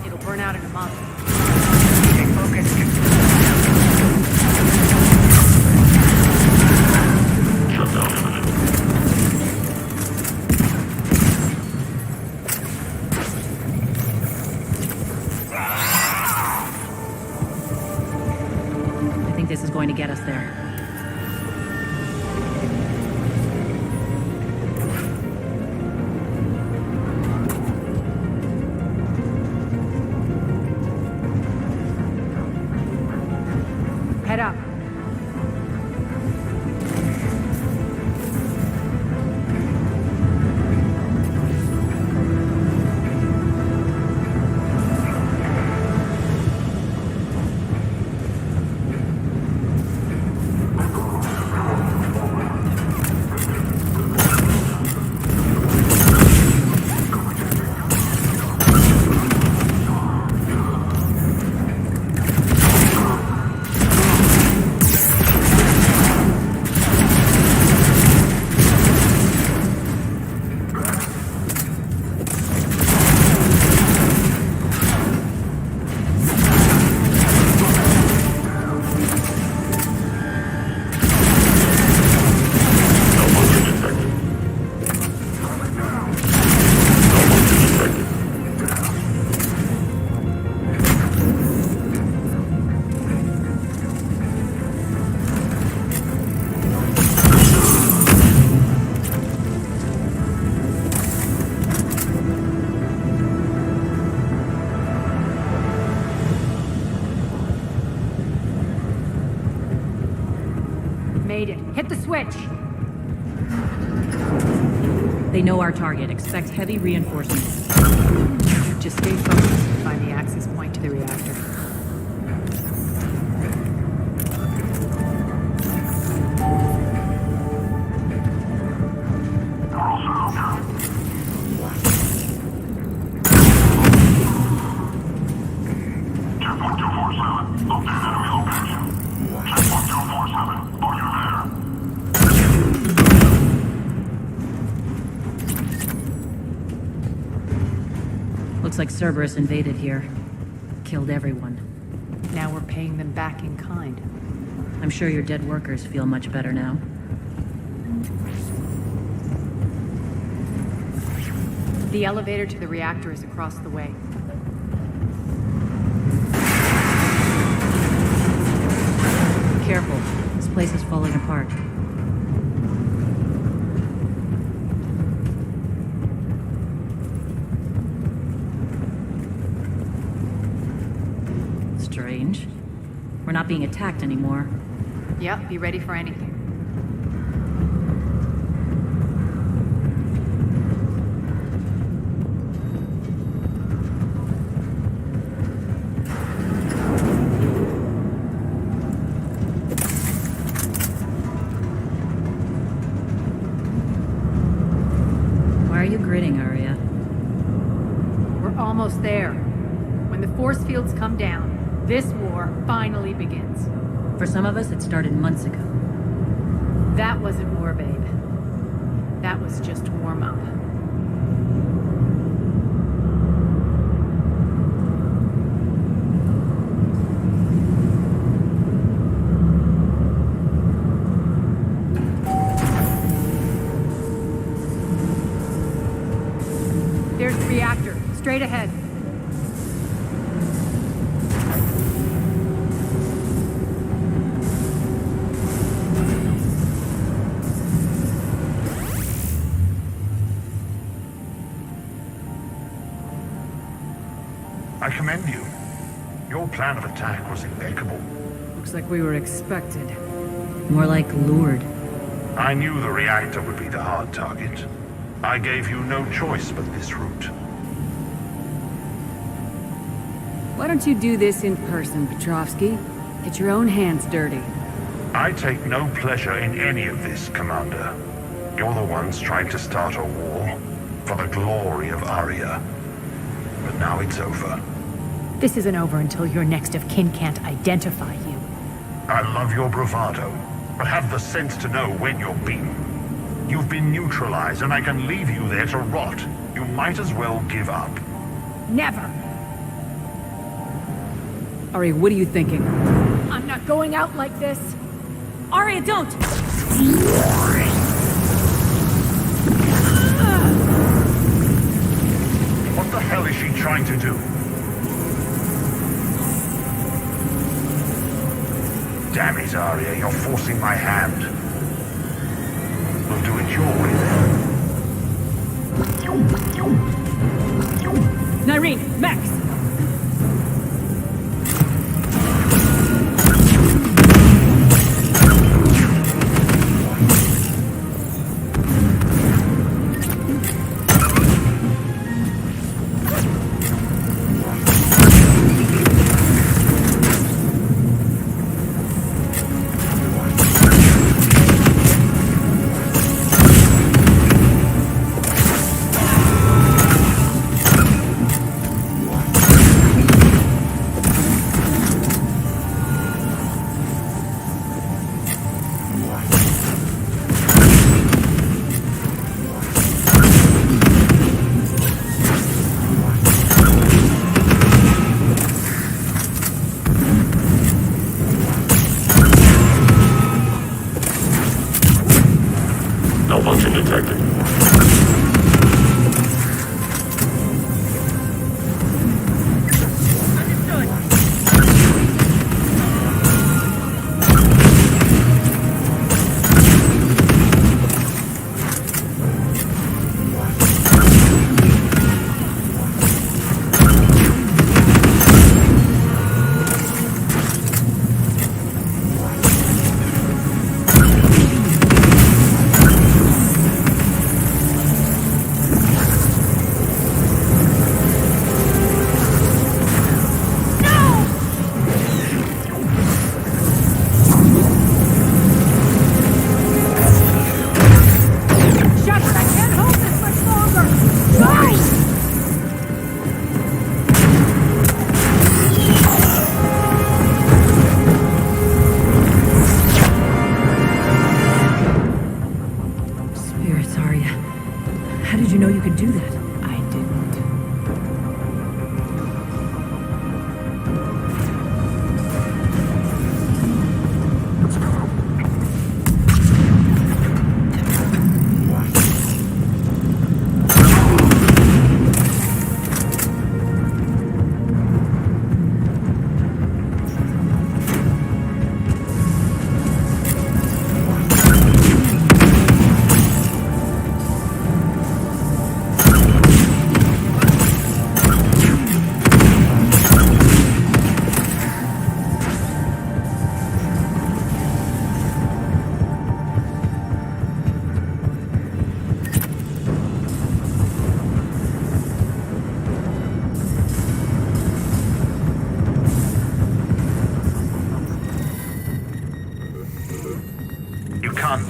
It'll burn out in a month. Stay focused. Shut down. I think this is going to get us there. Head up. made it. Hit the switch! They know our target. Expect heavy reinforcements. Just stay focused and find the access point to the reactor. Looks like Cerberus invaded here. Killed everyone. Now we're paying them back in kind. I'm sure your dead workers feel much better now. The elevator to the reactor is across the way. Careful. This place is falling apart. Strange. We're not being attacked anymore. Yep, be ready for anything. Why are you grinning, Arya? We're almost there. When the force fields come down, this war finally begins. For some of us, it started months ago. That wasn't war, babe. That was just warm-up. There's the reactor, straight ahead. I commend you. Your plan of attack was impeccable. Looks like we were expected. More like lured. I knew the reactor would be the hard target. I gave you no choice but this route. Why don't you do this in person, Petrovsky? Get your own hands dirty. I take no pleasure in any of this, Commander. You're the ones trying to start a war for the glory of Arya. But now it's over. This isn't over until your next of kin can't identify you. I love your bravado, but have the sense to know when you're beaten. You've been neutralized, and I can leave you there to rot. You might as well give up. Never! Ari, what are you thinking? I'm not going out like this! Arya, don't! What the hell is she trying to do? Damn it, Arya, you're forcing my hand. We'll do it your way then. Nyreen, Max!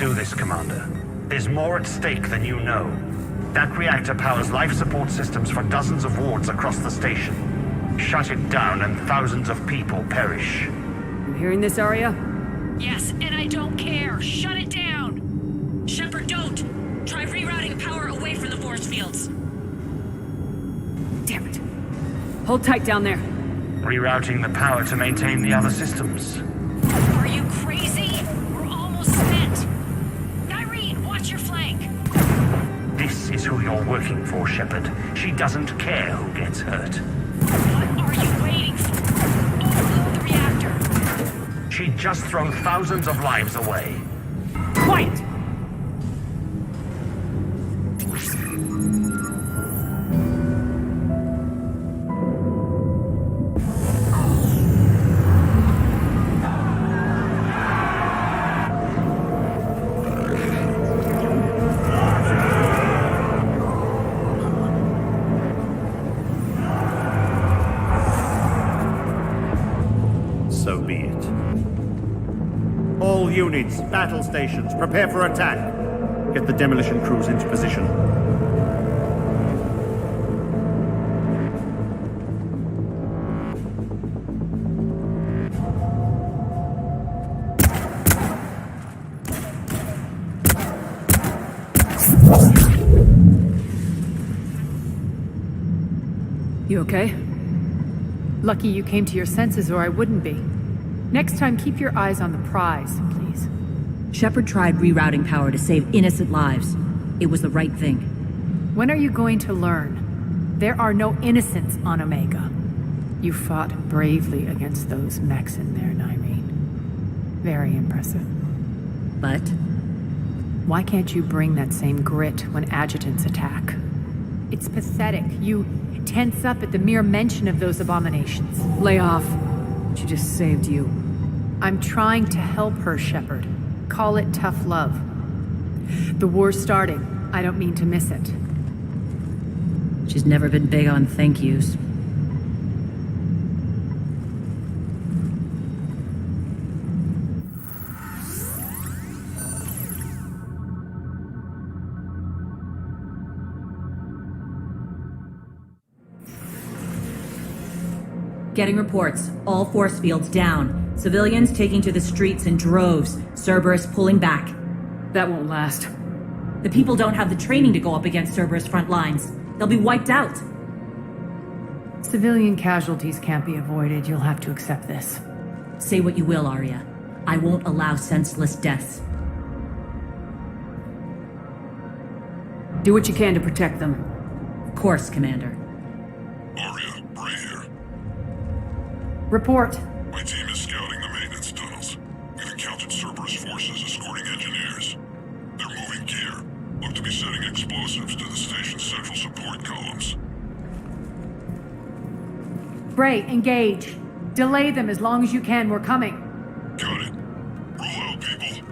do this, Commander. There's more at stake than you know. That reactor powers life support systems for dozens of wards across the station. Shut it down and thousands of people perish. You hearing this, Arya? Yes, and I don't care. Shut it down! Shepard, don't! Try rerouting power away from the force fields. Damn it. Hold tight down there. Rerouting the power to maintain the other systems. Are you crazy? We're almost spent. Nyreen, watch your flank. This is who you're working for, Shepard. She doesn't care who gets hurt. What are you waiting for? Overload the reactor. She'd just thrown thousands of lives away. Quiet! So be it. All units, battle stations, prepare for attack. Get the demolition crews into position. You okay? Lucky you came to your senses or I wouldn't be. Next time, keep your eyes on the prize, please. Shepard tried rerouting power to save innocent lives. It was the right thing. When are you going to learn? There are no innocents on Omega. You fought bravely against those mechs in there, Nyreen. Very impressive. But? Why can't you bring that same grit when adjutants attack? It's pathetic. You tense up at the mere mention of those abominations. Lay off. She just saved you. I'm trying to help her, Shepard. Call it tough love. The war's starting. I don't mean to miss it. She's never been big on thank yous. Getting reports. All force fields down. Civilians taking to the streets in droves. Cerberus pulling back. That won't last. The people don't have the training to go up against Cerberus front lines. They'll be wiped out. Civilian casualties can't be avoided. You'll have to accept this. Say what you will, Arya. I won't allow senseless deaths. Do what you can to protect them. Of course, Commander. Arya, Bray here. Report. My team is scouting the maintenance tunnels. We've encountered Cerberus forces escorting engineers. They're moving gear. Look to be setting explosives to the station's central support columns. Bray, engage. Delay them as long as you can. We're coming. Got it. Roll out, people.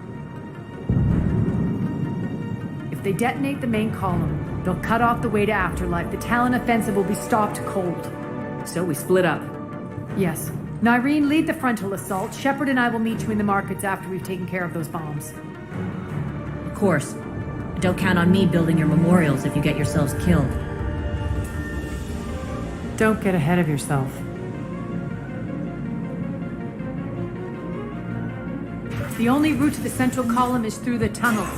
If they detonate the main column, they'll cut off the way to Afterlife. The Talon offensive will be stopped cold. So we split up. Yes. Nyreen, lead the frontal assault. Shepard and I will meet you in the markets after we've taken care of those bombs. Of course. Don't count on me building your memorials if you get yourselves killed. Don't get ahead of yourself. The only route to the central column is through the tunnels.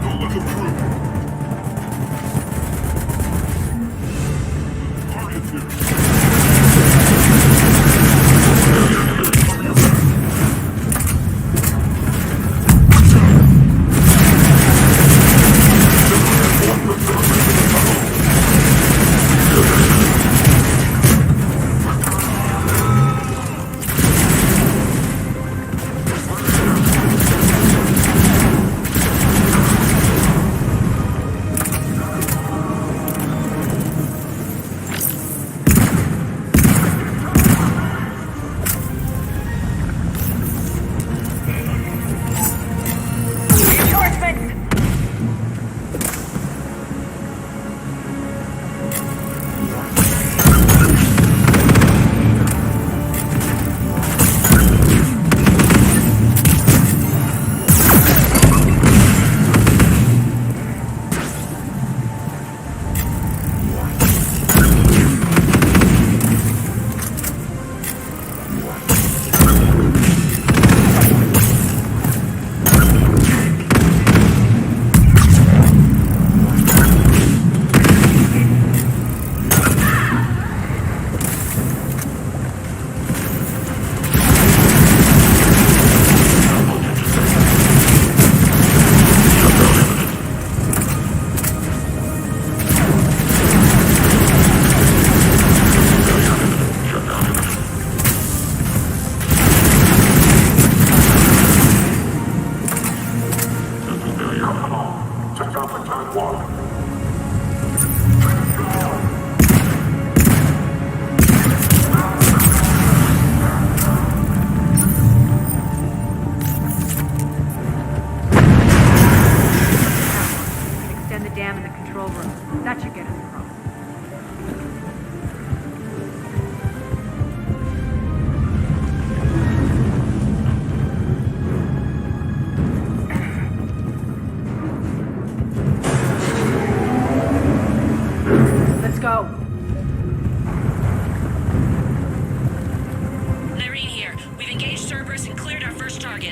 Don't let them through. Arya's here.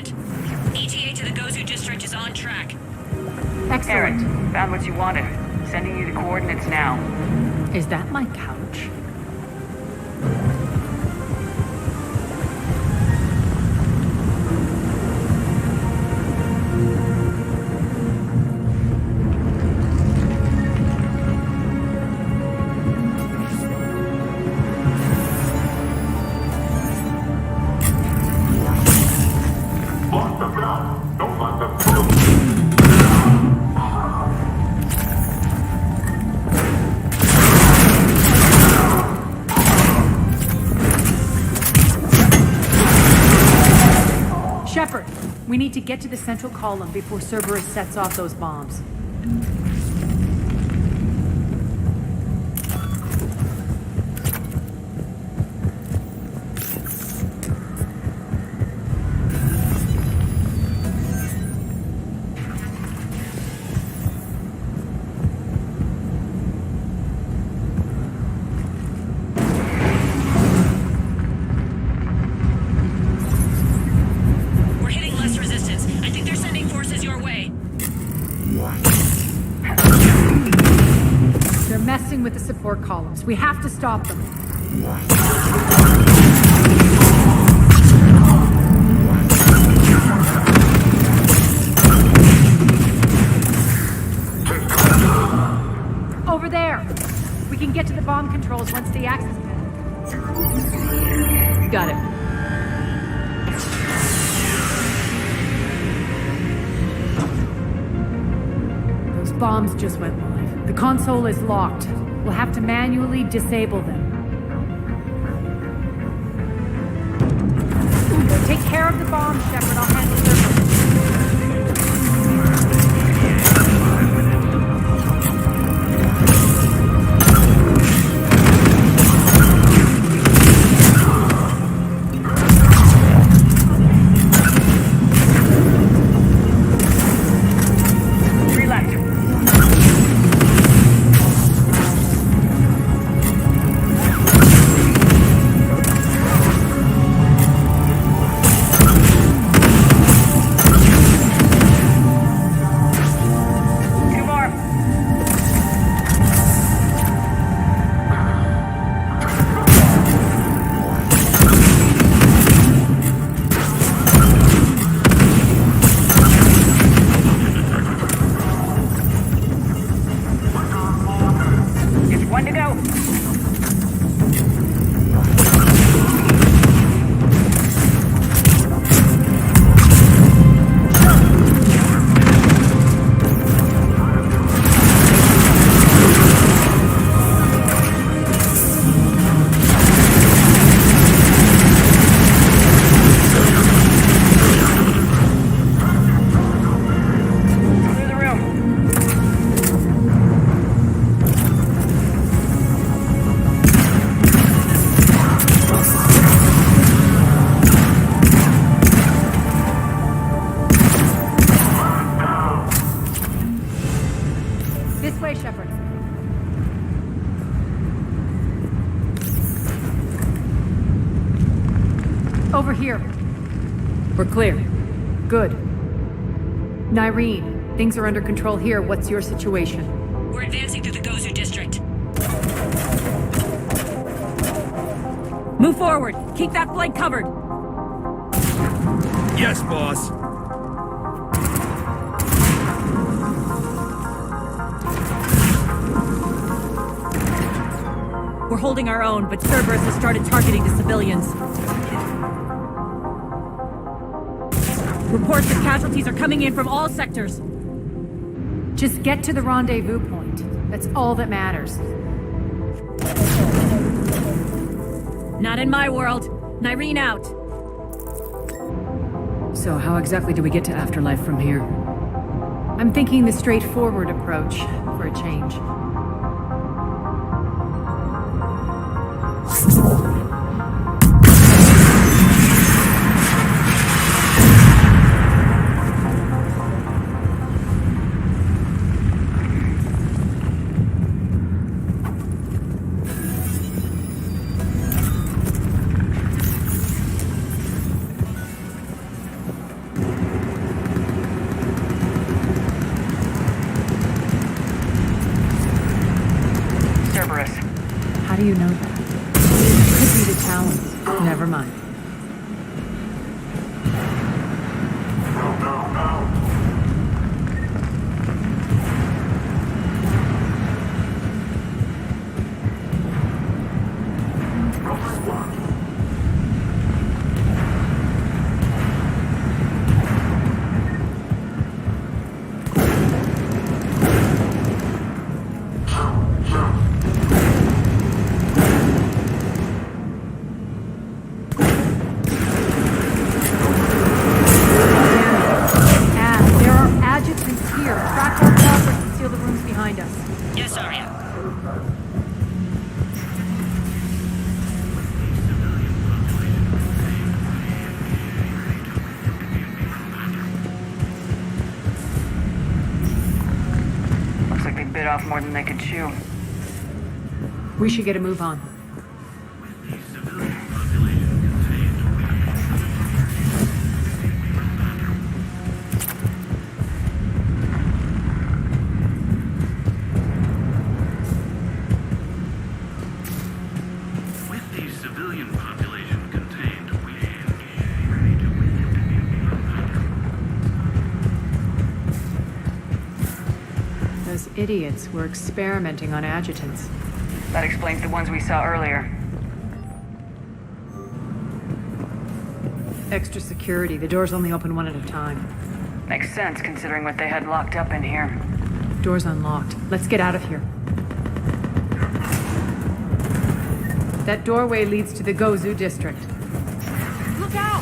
target. ETA to the Gozu district is on track. Excellent. Found what you wanted. Sending you the coordinates now. Is that my couch? Shepard, we need to get to the central column before Cerberus sets off those bombs. We're hitting less resistance. I think they're sending forces your way. They're messing with the support columns. We have to stop them. Over there! We can get to the bomb controls once the access pad. Got it. Those bombs just went live. The console is locked. We'll have to manually disable them. Take care of the bombs, Shepard. I'll handle Cerberus. One to go. This way, Shepard. Over here. We're clear. Good. Nyreen, things are under control here. What's your situation? We're advancing through the Gozu district. Move forward. Keep that flank covered. Yes, boss. We're holding our own, but Cerberus has started targeting the civilians. Reports of casualties are coming in from all sectors. Just get to the rendezvous point. That's all that matters. Not in my world. Nyreen out. So how exactly do we get to Afterlife from here? I'm thinking the straightforward approach for a change. How do you know that? Could be the Talons. Never mind. Off more than they could chew. We should get a move on. With the civilian population contained, Those idiots were experimenting on adjutants. That explains the ones we saw earlier. Extra security. The doors only open one at a time. Makes sense, considering what they had locked up in here. Door's unlocked. Let's get out of here. That doorway leads to the Gozu district. Look out!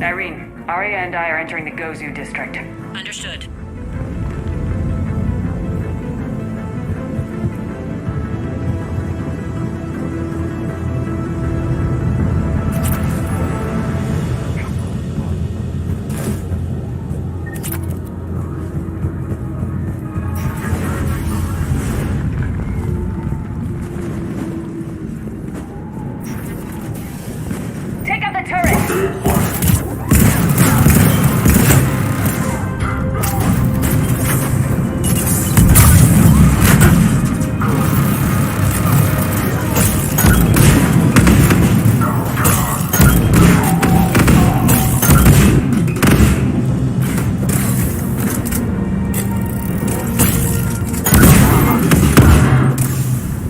Irene, Arya and I are entering the Gozu district. Understood. Take out the turret!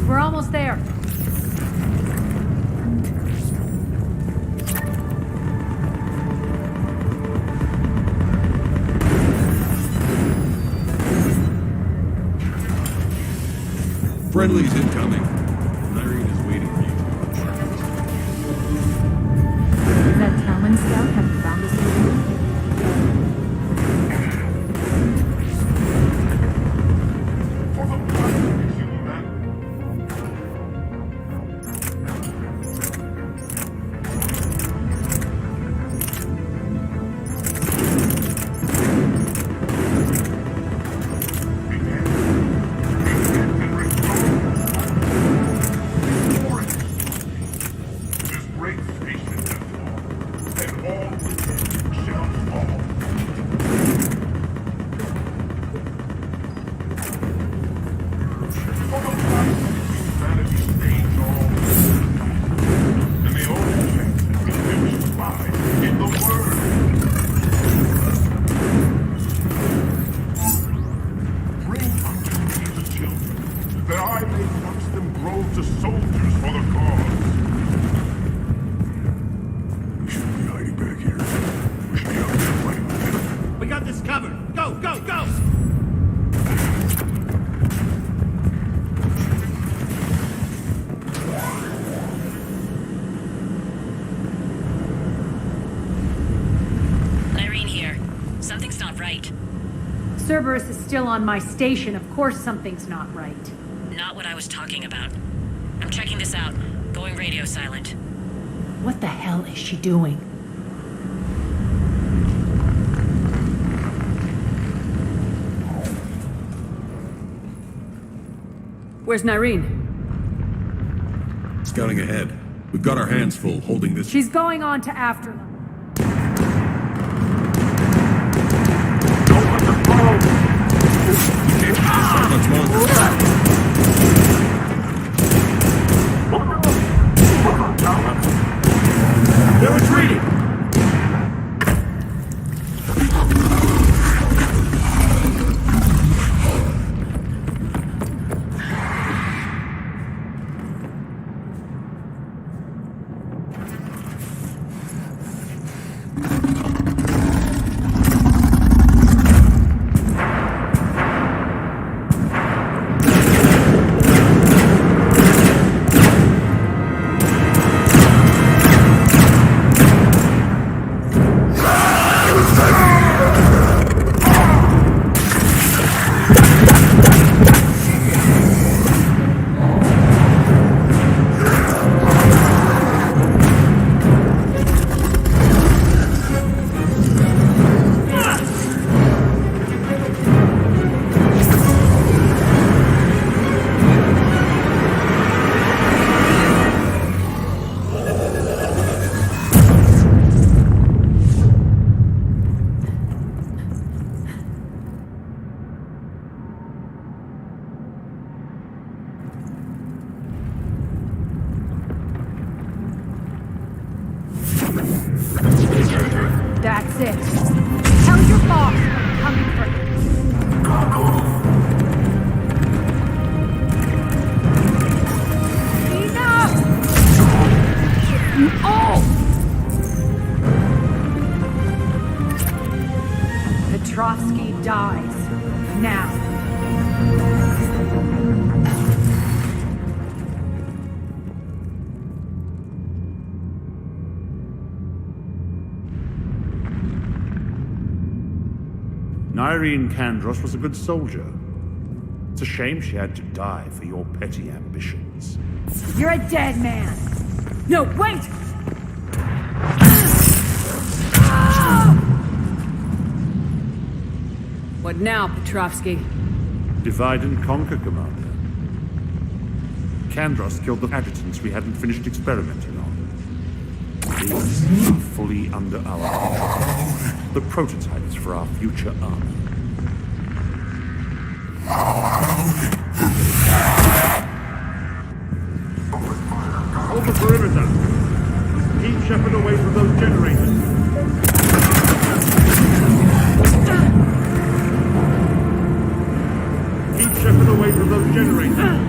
We're almost there. Friendly's incoming. Irene is waiting for you. Does that Talon scout have found us already? right. Cerberus is still on my station. Of course something's not right. Not what I was talking about. I'm checking this out. Going radio silent. What the hell is she doing? Where's Nyreen? Scouting ahead. We've got our hands full holding this. She's going on to Afterlife. Much longer. They're retreating! That's it. Tell your boss I'm coming for him. Enough! Oh! Petrovsky dies. Now. Nyreen Kandros was a good soldier. It's a shame she had to die for your petty ambitions. You're a dead man. No, wait! What now, Petrovsky? Divide and conquer, Commander. Kandros killed the adjutants we hadn't finished experimenting on. These are fully under our control. The prototypes for our future armor. Hold the perimeter. Keep Shepard away from those generators. Keep Shepard away from those generators.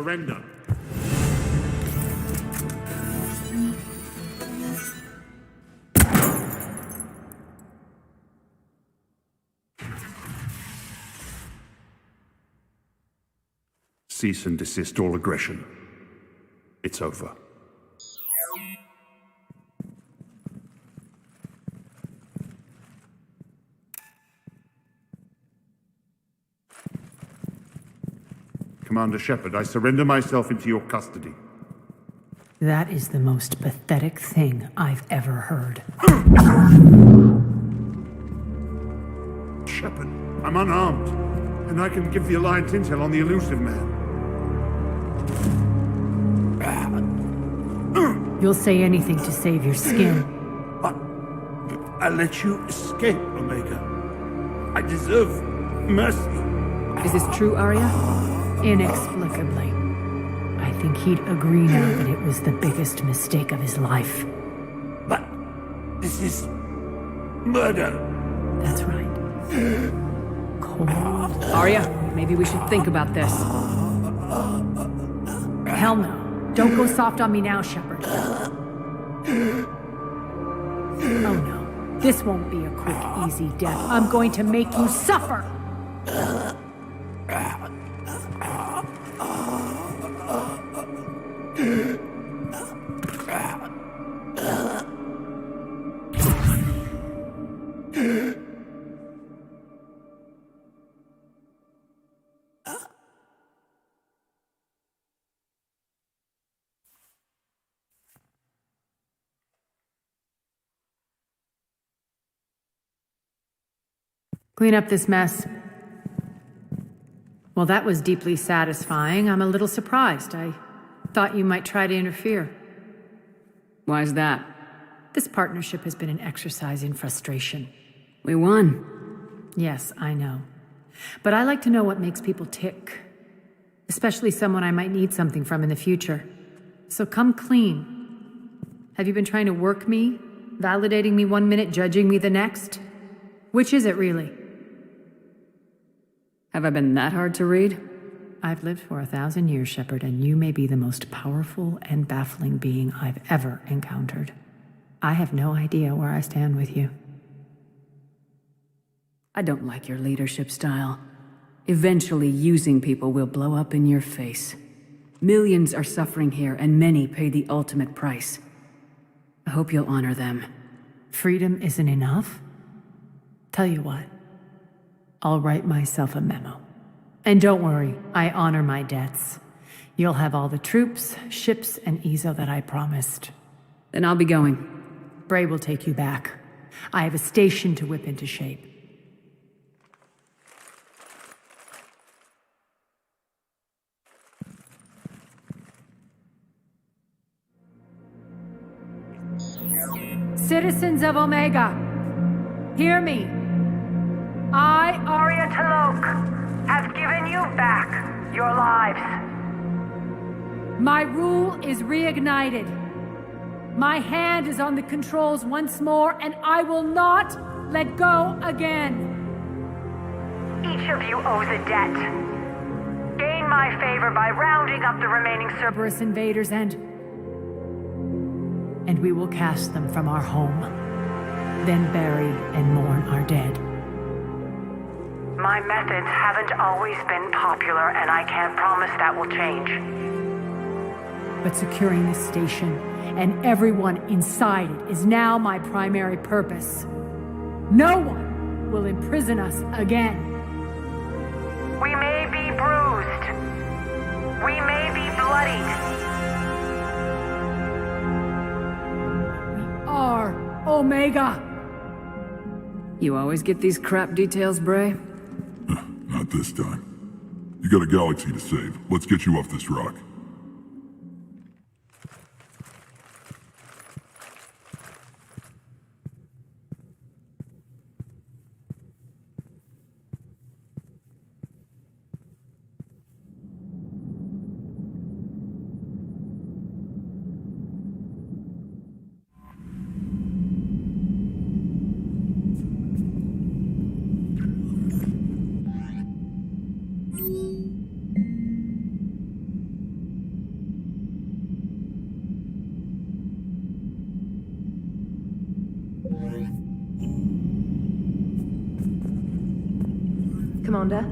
surrender. Cease and desist all aggression. It's over. Commander Shepard, I surrender myself into your custody. That is the most pathetic thing I've ever heard. Shepard, I'm unarmed, and I can give the Alliance intel on the elusive man. You'll say anything to save your skin. I let you escape, Omega. I deserve mercy. Is this true, Arya? Inexplicably. I think he'd agree now that it was the biggest mistake of his life. But this is murder. That's right. Cold. Arya, maybe we should think about this. Hell no. Don't go soft on me now, Shepard. Oh no. This won't be a quick, easy death. I'm going to make you suffer! Clean up this mess. Well, that was deeply satisfying. I'm a little surprised. I thought you might try to interfere. Why is that? This partnership has been an exercise in frustration. We won. Yes, I know. But I like to know what makes people tick. Especially someone I might need something from in the future. So come clean. Have you been trying to work me? Validating me 1 minute, judging me the next? Which is it, really? Have I been that hard to read? I've lived for 1,000 years, Shepard, and you may be the most powerful and baffling being I've ever encountered. I have no idea where I stand with you. I don't like your leadership style. Eventually, using people will blow up in your face. Millions are suffering here, and many pay the ultimate price. I hope you'll honor them. Freedom isn't enough? Tell you what. I'll write myself a memo. And don't worry, I honor my debts. You'll have all the troops, ships, and Ezo that I promised. Then I'll be going. Bray will take you back. I have a station to whip into shape. Citizens of Omega, hear me. I, Arya Talok, have given you back your lives. My rule is reignited. My hand is on the controls once more, and I will not let go again. Each of you owes a debt. Gain my favor by rounding up the remaining Cerberus invaders and we will cast them from our home. Then bury and mourn our dead. My methods haven't always been popular, and I can't promise that will change. But securing this station and everyone inside it is now my primary purpose. No one will imprison us again. We may be bruised. We may be bloodied. We are Omega. You always get these crap details, Bray? Not this time. You got a galaxy to save. Let's get you off this rock. Commander?